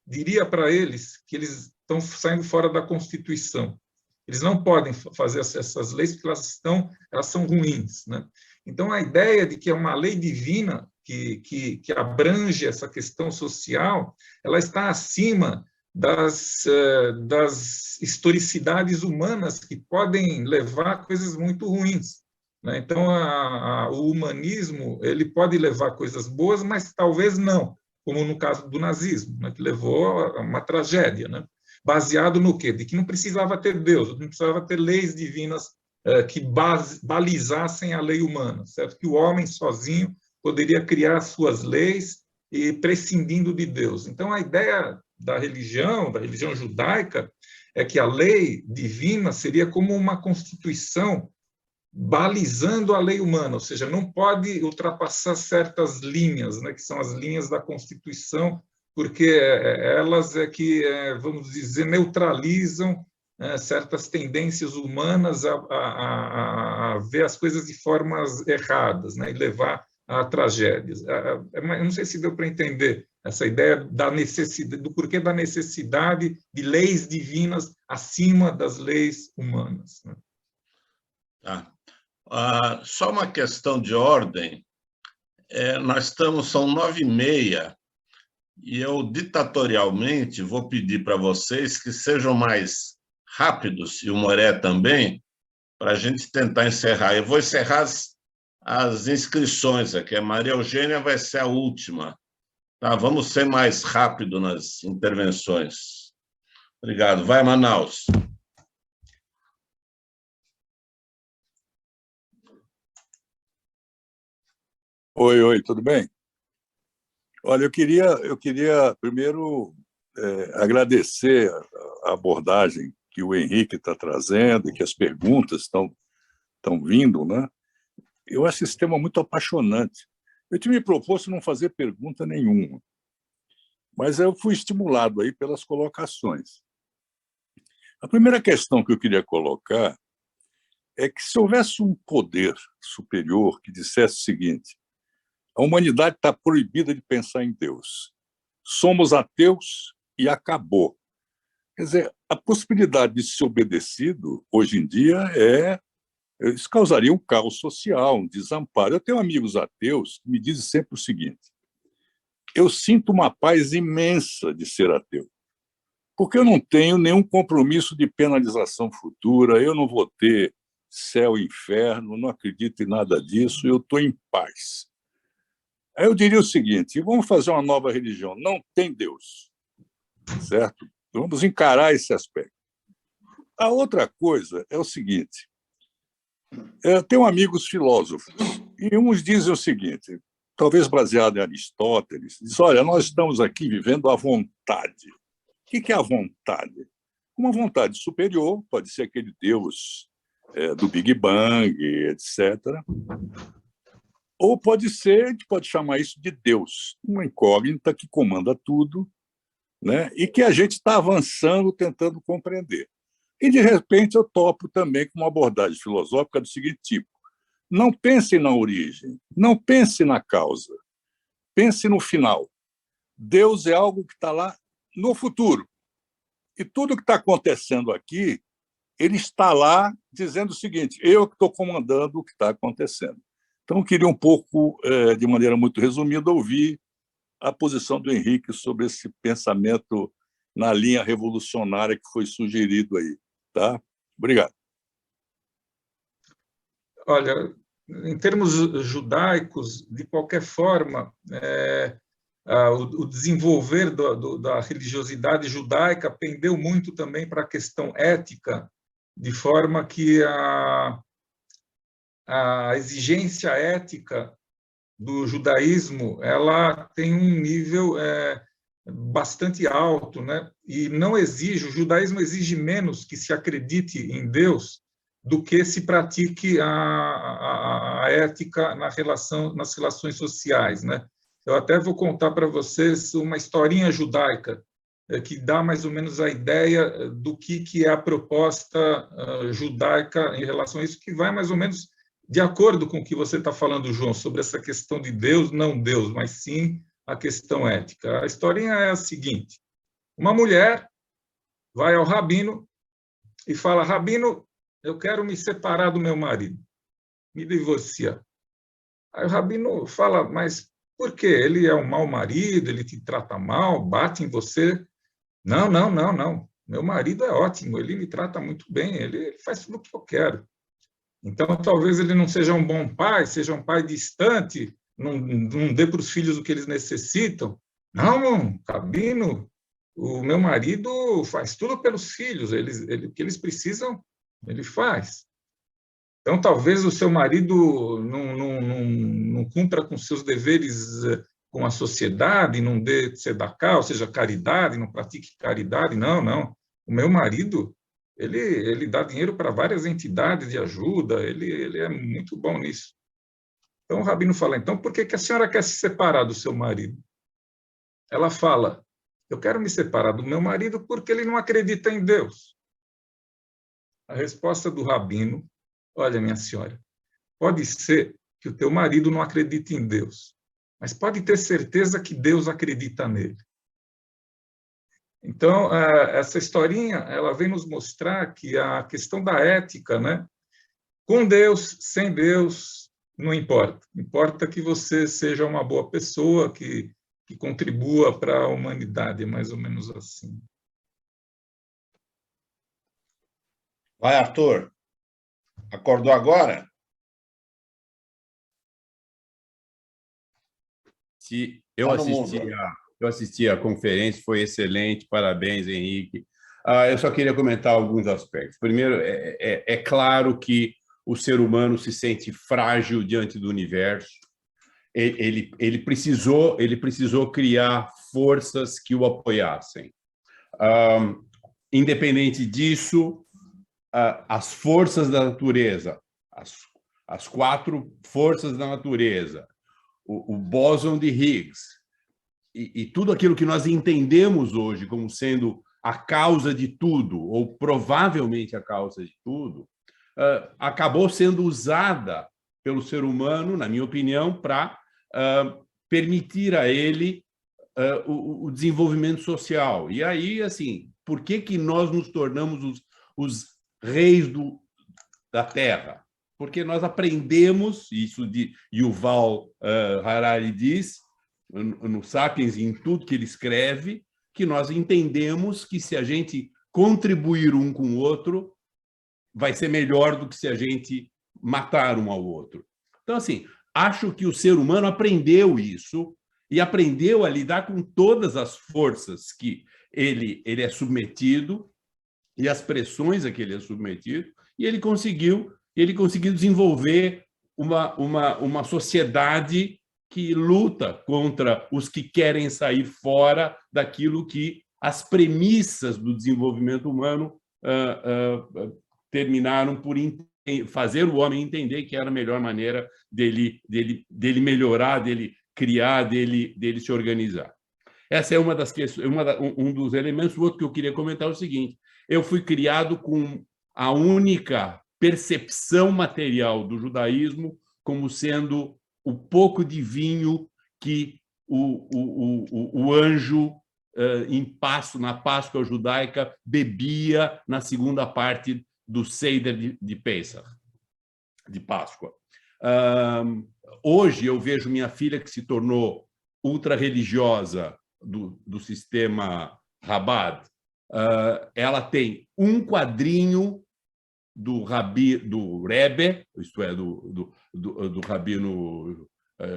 diria para eles que eles estão saindo fora da Constituição. Eles não podem fazer essas leis porque elas são ruins, né? Então, a ideia de que é uma lei divina que abrange essa questão social, ela está acima das historicidades humanas que podem levar a coisas muito ruins, né? Então, o humanismo ele pode levar a coisas boas, mas talvez não, como no caso do nazismo, né, que levou a uma tragédia, né? Baseado no quê? De que não precisava ter Deus, não precisava ter leis divinas que balizassem a lei humana, certo? Que o homem sozinho poderia criar suas leis e prescindindo de Deus. Então, a ideia da religião judaica, é que a lei divina seria como uma constituição balizando a lei humana, ou seja, não pode ultrapassar certas linhas, né, que são as linhas da Constituição, porque elas é que, vamos dizer, neutralizam certas tendências humanas a ver as coisas de formas erradas, né, e levar a tragédias. Eu não sei se deu para entender essa ideia da necessidade, do porquê da necessidade de leis divinas acima das leis humanas, né? Tá. Só uma questão de ordem. São 9h30, e eu, ditatorialmente, vou pedir para vocês que sejam mais rápidos, e o Moré também, para a gente tentar encerrar. Eu vou encerrar as inscrições aqui. A Maria Eugênia vai ser a última. Tá? Vamos ser mais rápido nas intervenções. Obrigado. Vai, Manaus. Oi, tudo bem? Olha, eu queria primeiro agradecer a abordagem que o Henrique está trazendo e que as perguntas estão vindo, né? Eu acho esse tema muito apaixonante. Eu tinha me proposto não fazer pergunta nenhuma, mas eu fui estimulado aí pelas colocações. A primeira questão que eu queria colocar é que se houvesse um poder superior que dissesse o seguinte: a humanidade está proibida de pensar em Deus. Somos ateus e acabou. Quer dizer, a possibilidade de ser obedecido, hoje em dia, isso causaria um caos social, um desamparo. Eu tenho amigos ateus que me dizem sempre o seguinte: eu sinto uma paz imensa de ser ateu, porque eu não tenho nenhum compromisso de penalização futura, eu não vou ter céu e inferno, não acredito em nada disso, eu estou em paz. Aí eu diria o seguinte: vamos fazer uma nova religião, não tem Deus, certo? Vamos encarar esse aspecto. A outra coisa é o seguinte: eu tenho amigos filósofos, e uns dizem o seguinte, talvez baseado em Aristóteles, diz: olha, nós estamos aqui vivendo a vontade. O que é a vontade? Uma vontade superior, pode ser aquele Deus do Big Bang, etc., ou pode ser, a gente pode chamar isso de Deus, uma incógnita que comanda tudo, né? E que a gente está avançando, tentando compreender. E, de repente, eu topo também com uma abordagem filosófica do seguinte tipo: não pense na origem, não pense na causa, pense no final. Deus é algo que está lá no futuro. E tudo que está acontecendo aqui, ele está lá dizendo o seguinte: eu que estou comandando o que está acontecendo. Então, eu queria um pouco, de maneira muito resumida, ouvir a posição do Henrique sobre esse pensamento na linha revolucionária que foi sugerido aí. Tá? Obrigado. Olha, em termos judaicos, de qualquer forma, o desenvolver da religiosidade judaica pendeu muito também para a questão ética, de forma que a exigência ética do judaísmo ela tem um nível bastante alto, né? E não exige, o judaísmo exige menos que se acredite em Deus do que se pratique a ética nas relações sociais, né? Eu até vou contar para vocês uma historinha judaica que dá mais ou menos a ideia do que é a proposta judaica em relação a isso, que vai mais ou menos de acordo com o que você está falando, João, sobre essa questão de Deus, não Deus, mas sim a questão ética. A historinha é a seguinte: uma mulher vai ao rabino e fala: rabino, eu quero me separar do meu marido, me divorciar. Aí o rabino fala: mas por quê? Ele é um mau marido, ele te trata mal, bate em você? Não. Meu marido é ótimo, ele me trata muito bem, ele faz tudo o que eu quero. Então, talvez ele não seja um bom pai, seja um pai distante, não dê para os filhos o que eles necessitam, Não, Rabino, o meu marido faz tudo pelos filhos, o que eles precisam, ele faz. Então, talvez o seu marido não cumpra com seus deveres com a sociedade, não dê tzedakah, ou seja, caridade, não pratique caridade. Não, não. O meu marido, ele dá dinheiro para várias entidades de ajuda, ele é muito bom nisso. Então, o Rabino fala, então, por que a senhora quer se separar do seu marido? Ela fala, eu quero me separar do meu marido porque ele não acredita em Deus. A resposta do Rabino, olha, minha senhora, pode ser que o teu marido não acredite em Deus, mas pode ter certeza que Deus acredita nele. Então, essa historinha, ela vem nos mostrar que a questão da ética, né? Com Deus, sem Deus, não importa. Importa que você seja uma boa pessoa, que contribua para a humanidade, é mais ou menos assim. Vai, Arthur. Acordou agora? Eu assisti a conferência, foi excelente, parabéns, Henrique. Eu só queria comentar alguns aspectos. Primeiro, é claro que o ser humano se sente frágil diante do universo. Ele precisou criar forças que o apoiassem. Independente disso, as forças da natureza, as 4 forças da natureza, o bóson de Higgs e tudo aquilo que nós entendemos hoje como sendo a causa de tudo, ou provavelmente a causa de tudo, acabou sendo usada pelo ser humano, na minha opinião, para permitir a ele o desenvolvimento social. E aí, assim, por que nós nos tornamos os reis da Terra? Porque nós aprendemos, isso de Yuval Harari diz, no Sapiens e em tudo que ele escreve, que nós entendemos que se a gente contribuir um com o outro, vai ser melhor do que se a gente matar um ao outro. Então, assim, acho que o ser humano aprendeu isso e aprendeu a lidar com todas as forças que ele é submetido e as pressões a que ele é submetido, e ele conseguiu desenvolver uma sociedade que luta contra os que querem sair fora daquilo que as premissas do desenvolvimento humano terminaram por fazer o homem entender que era a melhor maneira dele melhorar, dele criar, dele se organizar. Essa é uma das questões, um dos elementos. O outro que eu queria comentar é o seguinte: eu fui criado com a única percepção material do judaísmo como sendo o pouco de vinho que o anjo na Páscoa judaica bebia na segunda parte do Seder de Pesach, de Páscoa. Hoje eu vejo minha filha, que se tornou ultra-religiosa do sistema Chabad, ela tem um quadrinho do Rebbe, isto é, do rabino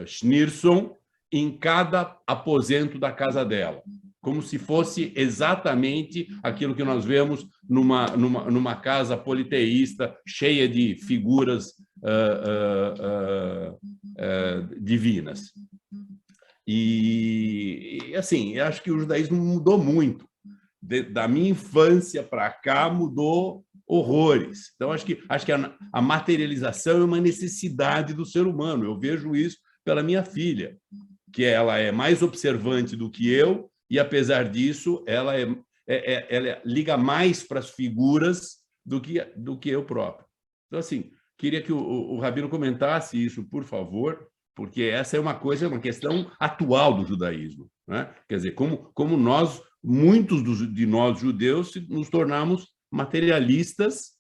Schneerson, em cada aposento da casa dela, como se fosse exatamente aquilo que nós vemos numa casa politeísta, cheia de figuras divinas. E, assim, eu acho que o judaísmo mudou muito. Da minha infância para cá, mudou horrores. Então, acho que a materialização é uma necessidade do ser humano. Eu vejo isso pela minha filha, que ela é mais observante do que eu, e, apesar disso, ela liga mais para as figuras do que eu próprio. Então, assim, queria que o Rabino comentasse isso, por favor, porque essa é uma questão atual do judaísmo, né? Quer dizer, como nós, muitos de nós judeus, nos tornamos materialistas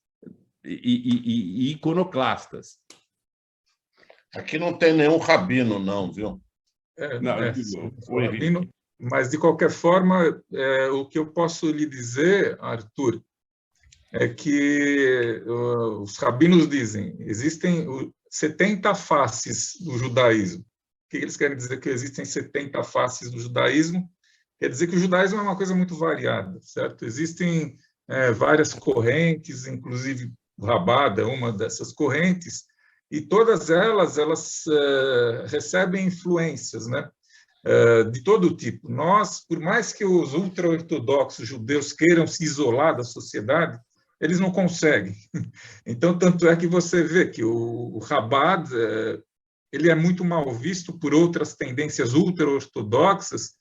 e iconoclastas. Aqui não tem nenhum rabino, não, viu? Rabino, mas, de qualquer forma, o que eu posso lhe dizer, Arthur, é que os rabinos dizem existem 70 faces do judaísmo. que eles querem dizer que existem 70 faces do judaísmo? Quer dizer que o judaísmo é uma coisa muito variada, certo? Existem várias correntes, inclusive o Rabad é uma dessas correntes, e todas elas recebem influências, né? De todo tipo. Nós, por mais que os ultra-ortodoxos judeus queiram se isolar da sociedade, eles não conseguem. Então, tanto é que você vê que o Rabad ele é muito mal visto por outras tendências ultra-ortodoxas,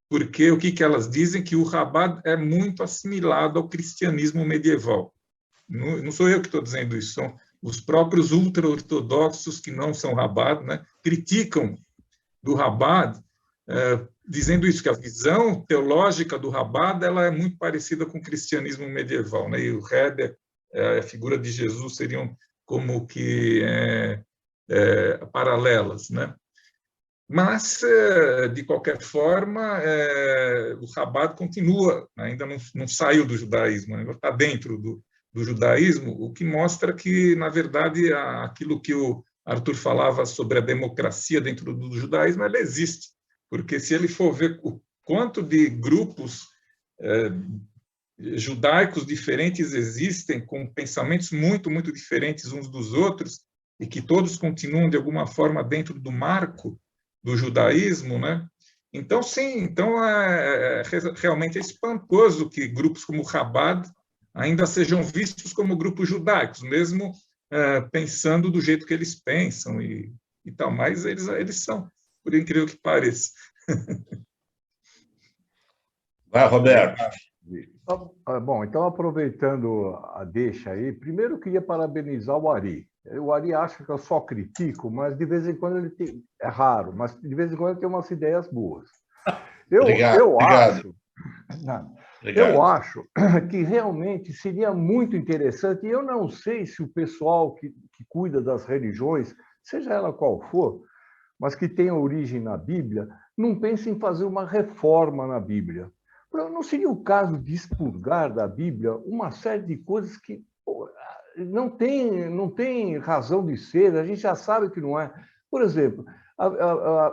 porque o que elas dizem? Que o Rabad é muito assimilado ao cristianismo medieval. Não sou eu que estou dizendo isso, são os próprios ultra-ortodoxos que não são Rabad, né, criticam do Rabad, dizendo isso, que a visão teológica do Rabad ela é muito parecida com o cristianismo medieval, né? E o Rebbe, a figura de Jesus seriam como que paralelas, né? Mas, de qualquer forma, o Rabad continua, ainda não saiu do judaísmo, ainda está dentro do judaísmo, o que mostra que, na verdade, aquilo que o Arthur falava sobre a democracia dentro do judaísmo, ela existe. Porque se ele for ver o quanto de grupos judaicos diferentes existem, com pensamentos muito, muito diferentes uns dos outros, e que todos continuam, de alguma forma, dentro do marco do judaísmo, né? Então, sim, realmente é espantoso que grupos como o Rabad ainda sejam vistos como grupos judaicos, mesmo pensando do jeito que eles pensam e tal, mas eles são, por incrível que pareça. Vai, Roberto. Bom, então, aproveitando a deixa aí, primeiro eu queria parabenizar o Ari. O Ari acha que eu só critico, mas de vez em quando ele tem... É raro, mas de vez em quando ele tem umas ideias boas. Eu acho que realmente seria muito interessante, e eu não sei se o pessoal que cuida das religiões, seja ela qual for, mas que tem origem na Bíblia, não pensa em fazer uma reforma na Bíblia. Não seria o caso de expurgar da Bíblia uma série de coisas que não tem razão de ser, a gente já sabe que não é. Por exemplo,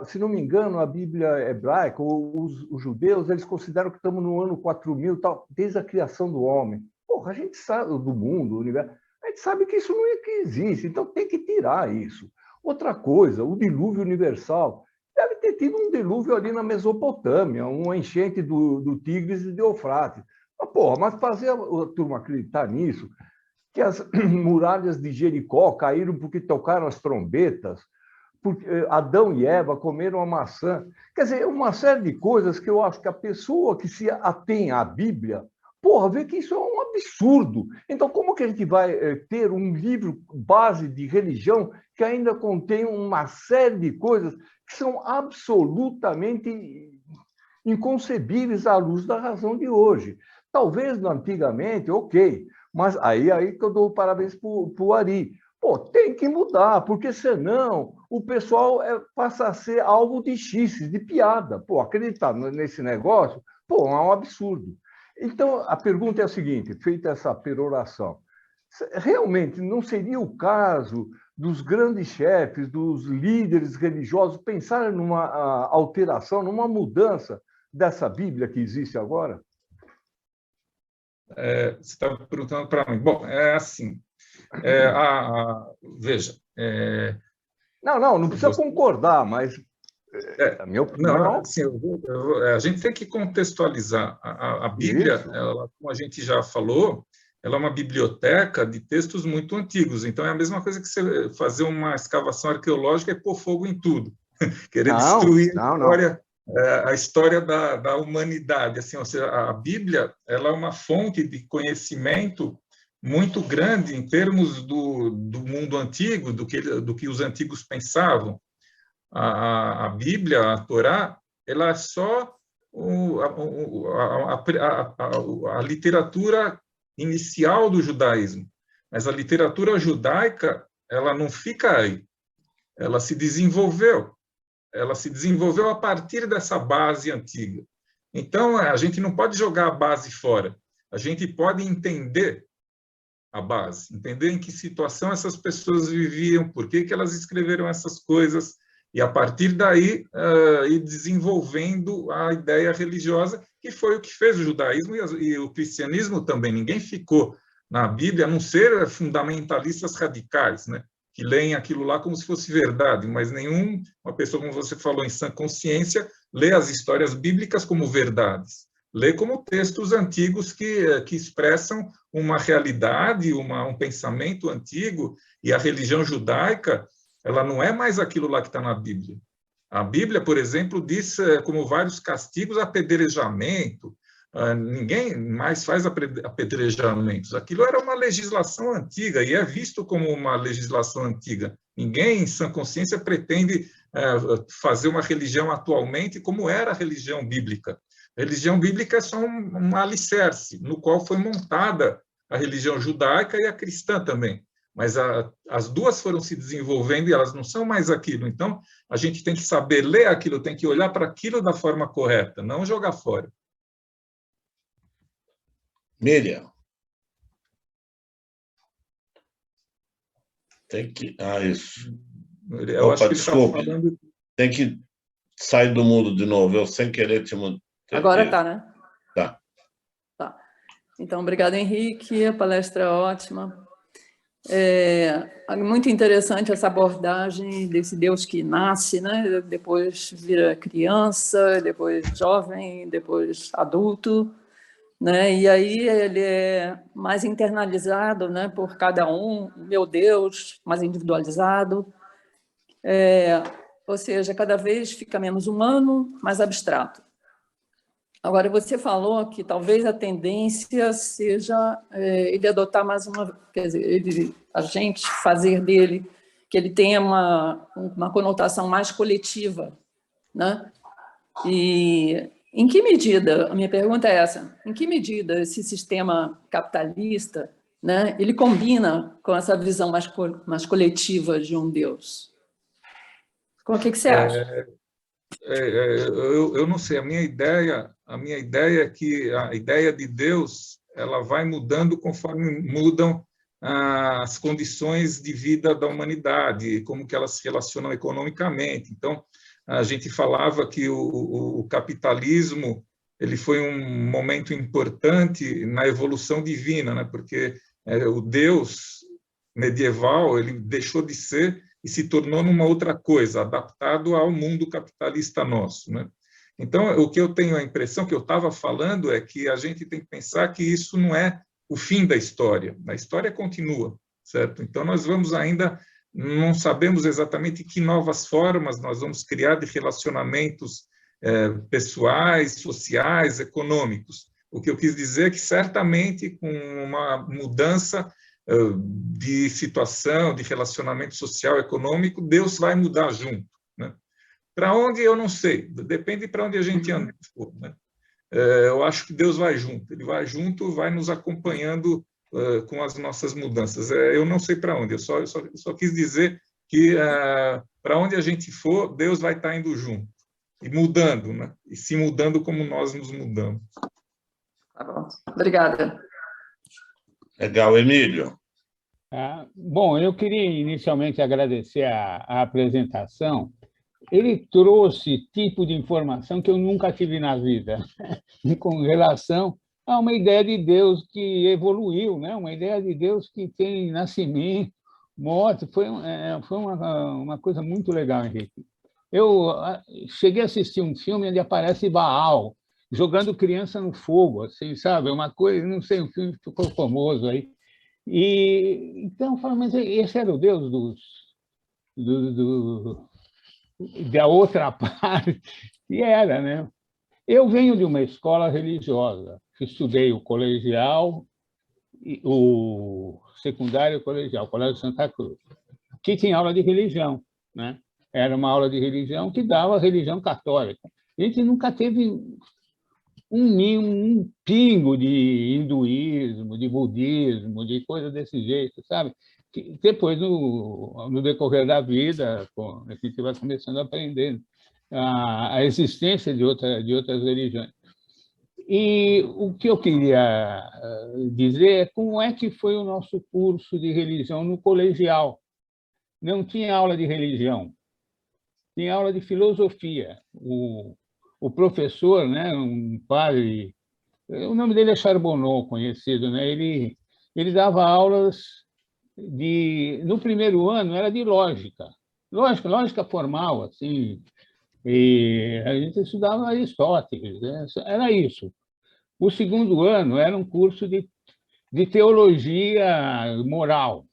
se não me engano, a Bíblia hebraica, os judeus, eles consideram que estamos no ano 4000, tal, desde a criação do homem. Porra, a gente sabe, do mundo, do universo, a gente sabe que isso não existe, então tem que tirar isso. Outra coisa, o dilúvio universal. Deve ter tido um dilúvio ali na Mesopotâmia, uma enchente do Tigres e do Eufrates. Mas fazer a turma acreditar nisso, que as muralhas de Jericó caíram porque tocaram as trombetas, porque Adão e Eva comeram a maçã. Quer dizer, uma série de coisas que eu acho que a pessoa que se atém à Bíblia, vê que isso é um absurdo. Então, como que a gente vai ter um livro base de religião que ainda contém uma série de coisas que são absolutamente inconcebíveis à luz da razão de hoje? Talvez antigamente, ok, mas aí que eu dou parabéns para o Ari. Tem que mudar, porque senão o pessoal passa a ser alvo de xixi, de piada. Acreditar nesse negócio, é um absurdo. Então, a pergunta é a seguinte, feita essa peroração, realmente não seria o caso dos grandes chefes, dos líderes religiosos, pensarem numa alteração, numa mudança dessa Bíblia que existe agora? Você estava perguntando para mim. Bom, é assim. Veja. Não precisa concordar, mas a minha opinião. Assim, a gente tem que contextualizar. A Bíblia, ela, como a gente já falou, ela é uma biblioteca de textos muito antigos. Então, é a mesma coisa que você fazer uma escavação arqueológica e pôr fogo em tudo. Querer destruir a história da humanidade. Assim, ou seja, a Bíblia ela é uma fonte de conhecimento muito grande em termos do mundo antigo, do que os antigos pensavam. A Bíblia, a Torá, ela é só a literatura inicial do judaísmo. Mas a literatura judaica, ela não fica aí. Ela se desenvolveu. Ela se desenvolveu a partir dessa base antiga. Então, a gente não pode jogar a base fora. A gente pode entender a base, entender em que situação essas pessoas viviam, por que elas escreveram essas coisas, E, a partir daí, ir desenvolvendo a ideia religiosa, que foi o que fez o judaísmo e o cristianismo também. Ninguém ficou na Bíblia, a não ser fundamentalistas radicais, né? Que leem aquilo lá como se fosse verdade, mas uma pessoa, como você falou, em sã consciência, lê as histórias bíblicas como verdades. Lê como textos antigos que expressam uma realidade, um pensamento antigo, e a religião judaica, ela não é mais aquilo lá que está na Bíblia. A Bíblia, por exemplo, diz como vários castigos, apedrejamento. Ninguém mais faz apedrejamentos. Aquilo era uma legislação antiga e é visto como uma legislação antiga. Ninguém, em sã consciência, pretende fazer uma religião atualmente como era a religião bíblica. A religião bíblica é só um alicerce, no qual foi montada a religião judaica e a cristã também. Mas as duas foram se desenvolvendo e elas não são mais aquilo. Então, a gente tem que saber ler aquilo, tem que olhar para aquilo da forma correta, não jogar fora. Miriam. Tem que... isso. Eu acho que desculpe. Ele tá falando... Tem que sair do mundo de novo. Eu, sem querer, te mandei. Agora tá, né? Tá. Então, obrigada, Henrique. A palestra é ótima. É muito interessante essa abordagem desse Deus que nasce, né? Depois vira criança, depois jovem, depois adulto, né? E aí ele é mais internalizado, né, por cada um, meu Deus, mais individualizado. Ou seja, cada vez fica menos humano, mais abstrato. Agora, você falou que talvez a tendência seja ele adotar mais uma... Quer dizer, a gente fazer dele, que ele tenha uma conotação mais coletiva, né? E em que medida, a minha pergunta é essa, em que medida esse sistema capitalista, né, ele combina com essa visão mais coletiva de um Deus? O que você acha? Eu não sei, a minha ideia é que a ideia de Deus ela vai mudando conforme mudam as condições de vida da humanidade, como que elas se relacionam economicamente. Então, a gente falava que o capitalismo ele foi um momento importante na evolução divina, né? Porque o Deus medieval ele deixou de ser e se tornou numa outra coisa, adaptado ao mundo capitalista nosso, né? Então, o que eu tenho a impressão que eu estava falando é que a gente tem que pensar que isso não é o fim da história. A história continua, certo? Então, nós vamos ainda, não sabemos exatamente que novas formas nós vamos criar de relacionamentos pessoais, sociais, econômicos. O que eu quis dizer é que, certamente, com uma mudança de situação, de relacionamento social, econômico, Deus vai mudar junto, né? Para onde, eu não sei, depende para onde a gente anda, né? Eu acho que Deus vai junto, ele vai junto, vai nos acompanhando com as nossas mudanças. Eu não sei para onde, eu só quis dizer que para onde a gente for, Deus vai estar indo junto, e mudando, né? E se mudando como nós nos mudamos. Tá bom, obrigada. Legal, Emílio. Bom, eu queria inicialmente agradecer a apresentação. Ele trouxe tipo de informação que eu nunca tive na vida, com relação a uma ideia de Deus que evoluiu, né? Uma ideia de Deus que tem nascimento, morte. Foi uma coisa muito legal, Henrique. Eu cheguei a assistir um filme onde aparece Baal jogando criança no fogo, assim, sabe? Uma coisa, não sei, um filme que ficou famoso aí. E então eu falo, mas esse era o Deus da outra parte, e era, né? Eu venho de uma escola religiosa, estudei o colegial, o secundário e o colegial, o Colégio Santa Cruz, que tinha aula de religião, né? Era uma aula de religião que dava religião católica. A gente nunca teve um pingo de hinduísmo, de budismo, de coisa desse jeito, sabe? Que depois, no decorrer da vida, a gente vai começando a aprender a existência de outras religiões. E o que eu queria dizer é como é que foi o nosso curso de religião no colegial. Não tinha aula de religião. tinha aula de filosofia. O professor, né, um padre, o nome dele é Charbonneau, conhecido, né? Ele dava aulas no primeiro ano, era de lógica formal, assim, e a gente estudava Aristóteles, né? Era isso. O segundo ano era um curso de teologia moral.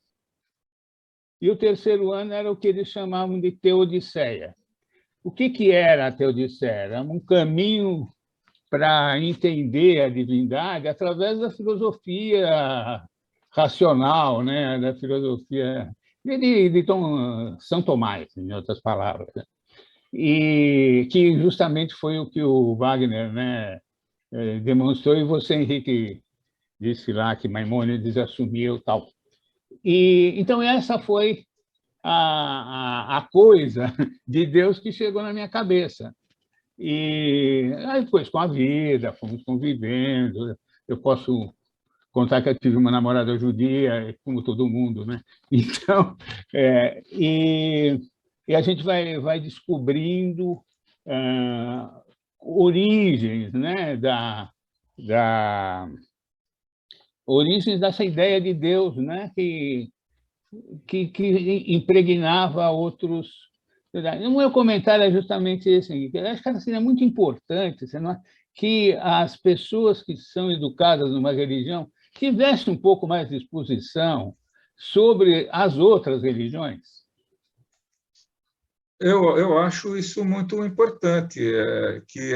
E o terceiro ano era o que eles chamavam de teodiceia. O que era a teodiceia? Era um caminho para entender a divindade através da filosofia racional, né? Da filosofia de São Tomás, em outras palavras. E que justamente foi o que o Wagner, né, demonstrou, e você, Henrique, disse lá que Maimônides assumiu tal. Então, essa foi a coisa de Deus que chegou na minha cabeça. E aí, depois, com a vida, fomos convivendo. Eu posso contar que eu tive uma namorada judia, como todo mundo, né? Então, e a gente vai descobrindo origens, né? Origens dessa ideia de Deus, né? Que impregnava outros. O meu comentário é justamente esse. Eu acho que assim, é muito importante que as pessoas que são educadas numa religião tivessem um pouco mais de exposição sobre as outras religiões. Eu acho isso muito importante, que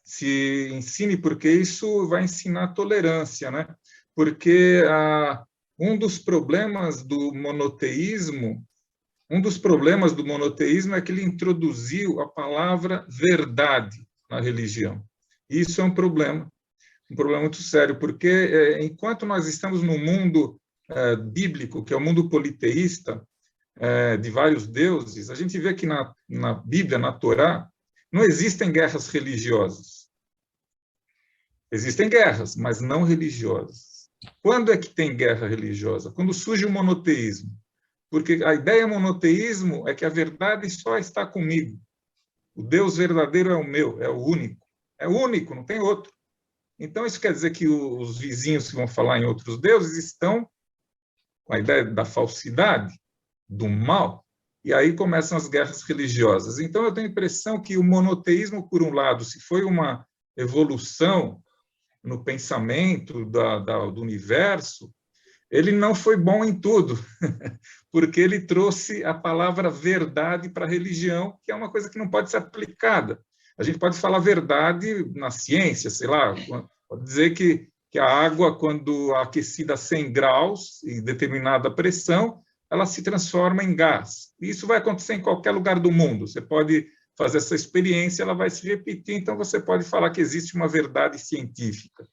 se ensine, porque isso vai ensinar tolerância, né? Porque um dos problemas do monoteísmo é que ele introduziu a palavra verdade na religião. Isso é um problema muito sério, porque enquanto nós estamos no mundo bíblico, que é o mundo politeísta, de vários deuses, a gente vê que na Bíblia, na Torá, não existem guerras religiosas. Existem guerras, mas não religiosas. Quando é que tem guerra religiosa? Quando surge o monoteísmo. Porque a ideia monoteísmo é que a verdade só está comigo. O Deus verdadeiro é o meu, é o único. É o único, não tem outro. Então, isso quer dizer que os vizinhos que vão falar em outros deuses estão com a ideia da falsidade, do mal, e aí começam as guerras religiosas. Então, eu tenho a impressão que o monoteísmo, por um lado, se foi uma evolução no pensamento do universo, ele não foi bom em tudo, porque ele trouxe a palavra verdade para a religião, que é uma coisa que não pode ser aplicada. A gente pode falar verdade na ciência, sei lá, pode dizer que a água, quando aquecida a 100 graus e determinada pressão, ela se transforma em gás. Isso vai acontecer em qualquer lugar do mundo. Você pode fazer essa experiência, ela vai se repetir, então você pode falar que existe uma verdade científica.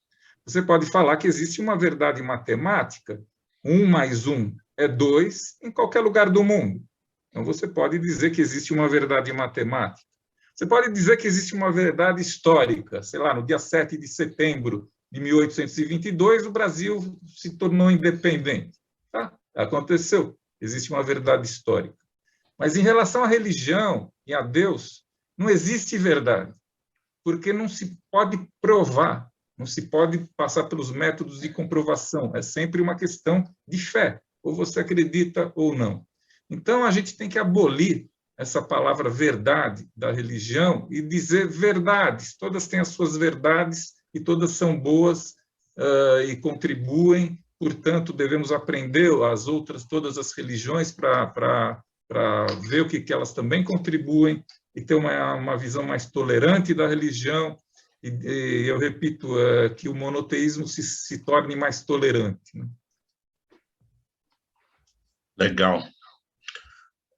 Você pode falar que existe uma verdade matemática, 1 mais 1 é 2, em qualquer lugar do mundo. Então, você pode dizer que existe uma verdade matemática. Você pode dizer que existe uma verdade histórica. Sei lá, no dia 7 de setembro de 1822, o Brasil se tornou independente. Tá? Aconteceu. Existe uma verdade histórica. Mas, em relação à religião e a Deus, não existe verdade, porque não se pode provar, não se pode passar pelos métodos de comprovação. É sempre uma questão de fé. Ou você acredita ou não. Então, a gente tem que abolir essa palavra verdade da religião e dizer verdades. Todas têm as suas verdades e todas são boas e contribuem. Portanto, devemos aprender todas as religiões para ver o que elas também contribuem e ter uma visão mais tolerante da religião. E eu repito, que o monoteísmo se torne mais tolerante. Né? Legal.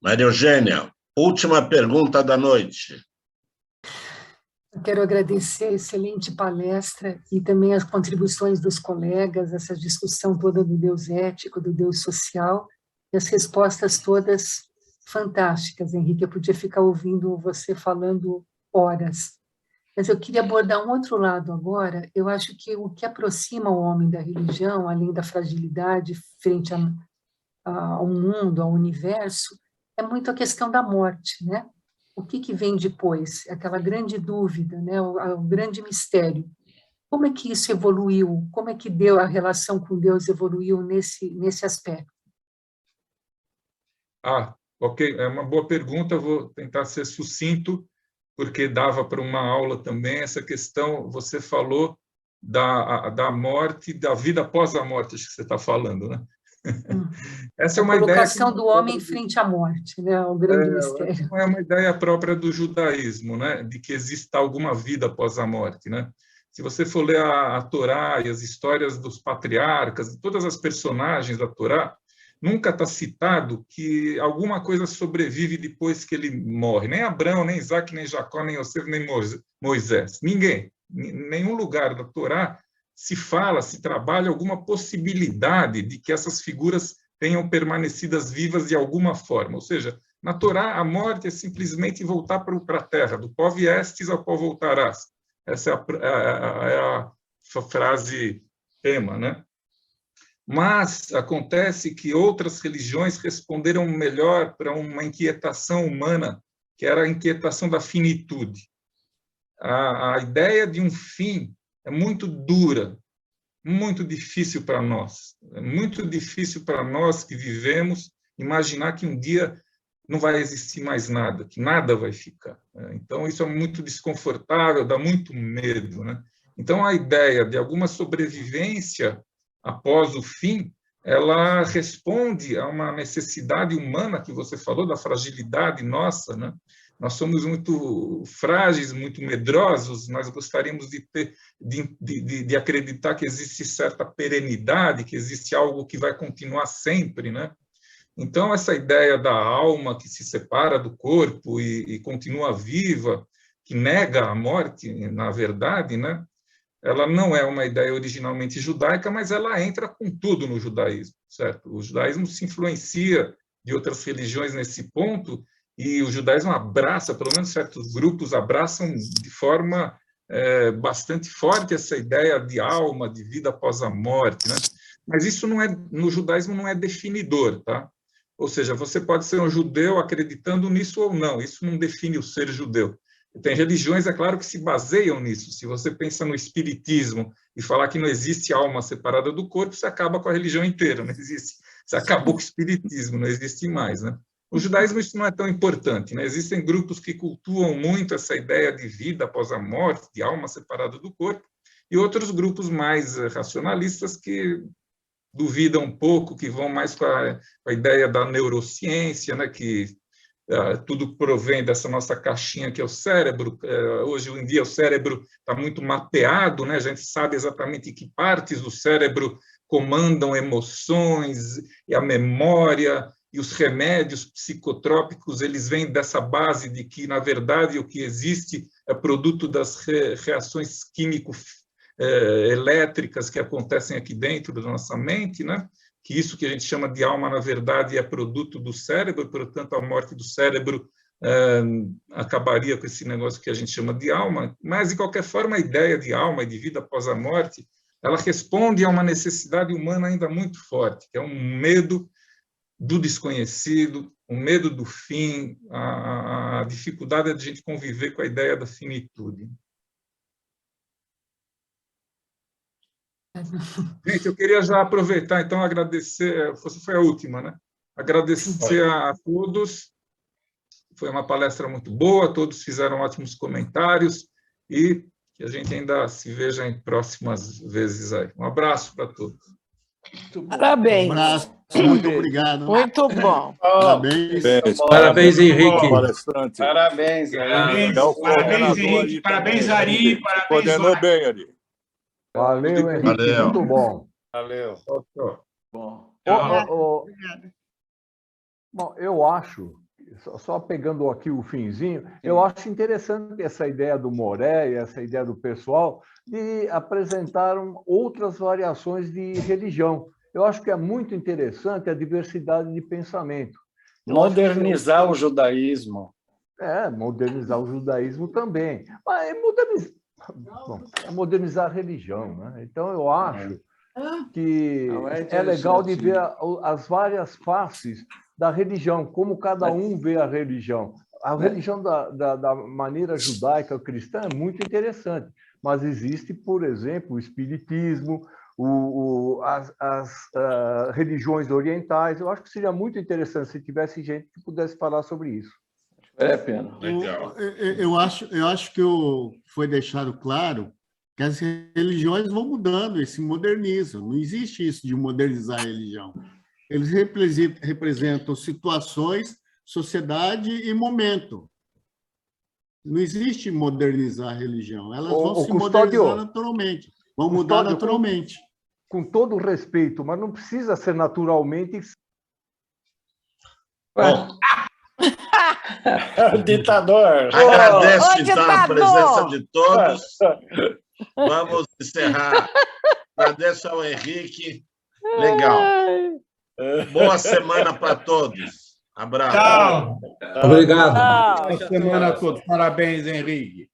Maria Eugênia, última pergunta da noite. Eu quero agradecer a excelente palestra e também as contribuições dos colegas, essa discussão toda do Deus ético, do Deus social, e as respostas todas fantásticas, Henrique. Eu podia ficar ouvindo você falando horas. Mas eu queria abordar um outro lado agora. Eu acho que o que aproxima o homem da religião, além da fragilidade frente ao mundo, ao universo, é muito a questão da morte, né? o que vem depois? Aquela grande dúvida, né? O grande mistério. Como é que isso evoluiu? Como é que a relação com Deus evoluiu nesse aspecto? Ok, é uma boa pergunta, vou tentar ser sucinto, porque dava para uma aula também essa questão, você falou da morte, da vida após a morte, acho que você está falando, né? Essa é uma ideia... A colocação do homem frente à morte, né? O grande mistério. É uma ideia própria do judaísmo, né? De que exista alguma vida após a morte, né? Se você for ler a Torá e as histórias dos patriarcas, todas as personagens da Torá, nunca está citado que alguma coisa sobrevive depois que ele morre. Nem Abraão, nem Isaac, nem Jacó, nem Yosef, nem Moisés. Ninguém. Em nenhum lugar da Torá se fala, se trabalha alguma possibilidade de que essas figuras tenham permanecidas vivas de alguma forma. Ou seja, na Torá, a morte é simplesmente voltar para a terra. Do pó viestes, ao pó voltarás. Essa é a frase tema, né? Mas acontece que outras religiões responderam melhor para uma inquietação humana, que era a inquietação da finitude. A ideia de um fim é muito dura, muito difícil para nós. É muito difícil para nós que vivemos imaginar que um dia não vai existir mais nada, que nada vai ficar. Então, isso é muito desconfortável, dá muito medo, né? Então, a ideia de alguma sobrevivência após o fim, ela responde a uma necessidade humana que você falou, da fragilidade nossa, né? Nós somos muito frágeis, muito medrosos, nós gostaríamos de acreditar que existe certa perenidade, que existe algo que vai continuar sempre, né? Então, essa ideia da alma que se separa do corpo e continua viva, que nega a morte, na verdade, né? Ela não é uma ideia originalmente judaica, mas ela entra com tudo no judaísmo, certo? O judaísmo se influencia de outras religiões nesse ponto, e o judaísmo abraça, pelo menos certos grupos abraçam de forma bastante forte essa ideia de alma, de vida após a morte, né? Mas isso não é, no judaísmo não é definidor, tá? Ou seja, você pode ser um judeu acreditando nisso ou não, isso não define o ser judeu. Tem religiões, é claro, que se baseiam nisso. Se você pensa no espiritismo e falar que não existe alma separada do corpo, você acaba com a religião inteira, não existe. Você acabou com o espiritismo, não existe mais, né? No judaísmo isso não é tão importante, né? Existem grupos que cultuam muito essa ideia de vida após a morte, de alma separada do corpo, e outros grupos mais racionalistas que duvidam um pouco, que vão mais com a ideia da neurociência, né? Que tudo provém dessa nossa caixinha que é o cérebro. Hoje em dia o cérebro está muito mapeado, né? A gente sabe exatamente que partes do cérebro comandam emoções e a memória, e os remédios psicotrópicos, eles vêm dessa base de que, na verdade, o que existe é produto das reações químico-elétricas que acontecem aqui dentro da nossa mente, né? Que isso que a gente chama de alma, na verdade, é produto do cérebro, portanto, a morte do cérebro acabaria com esse negócio que a gente chama de alma, mas, de qualquer forma, a ideia de alma e de vida após a morte, ela responde a uma necessidade humana ainda muito forte, que é um medo do desconhecido, o medo do fim, a dificuldade de a gente conviver com a ideia da finitude. Gente, eu queria já aproveitar, então, agradecer, foi a última, né? Agradecer a todos, foi uma palestra muito boa, todos fizeram ótimos comentários, e que a gente ainda se veja em próximas vezes aí. Um abraço para todos. Parabéns. Um abraço, muito obrigado. Muito bom. Parabéns. Parabéns, Henrique. Parabéns, parabéns, Henrique. Parabéns, Ari. Parabéns, Coordenou bem, Ari. Valeu, Henrique. Valeu. Muito bom. Valeu. Bom. Bom, eu acho, só pegando aqui o finzinho, eu acho interessante essa ideia do Moré e essa ideia do pessoal de apresentar outras variações de religião. Eu acho que é muito interessante a diversidade de pensamento. Modernizar o judaísmo. Modernizar o judaísmo também. Mas modernizar a religião, né? Então, eu acho que é legal de ver as várias faces da religião, como cada um vê a religião. a religião da maneira judaica cristã é muito interessante, mas existe, por exemplo, o espiritismo, as religiões orientais. Eu acho que seria muito interessante se tivesse gente que pudesse falar sobre isso. Vale a pena. Legal. Eu acho que foi deixado claro que as religiões vão mudando e se modernizam. Não existe isso de modernizar a religião. Eles representam situações, sociedade e momento. Não existe modernizar a religião. Elas vão se modernizar naturalmente, vão mudar naturalmente. Com todo o respeito, mas não precisa ser naturalmente. Bom, ditador. Agradeço, então, a presença de todos. Vamos encerrar. Agradeço ao Henrique. Legal. Boa semana para todos. Abraço. Tchau. Obrigado. Boa semana a todos. Parabéns, Henrique.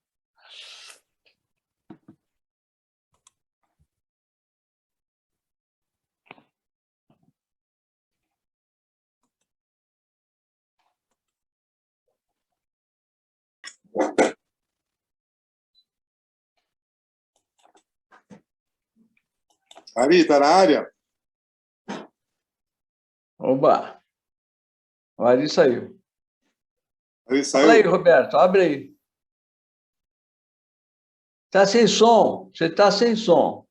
Ari, está na área? Oba! O Ari saiu. Ari saiu? Fala aí, Roberto, abre aí. Está sem som. Você está sem som.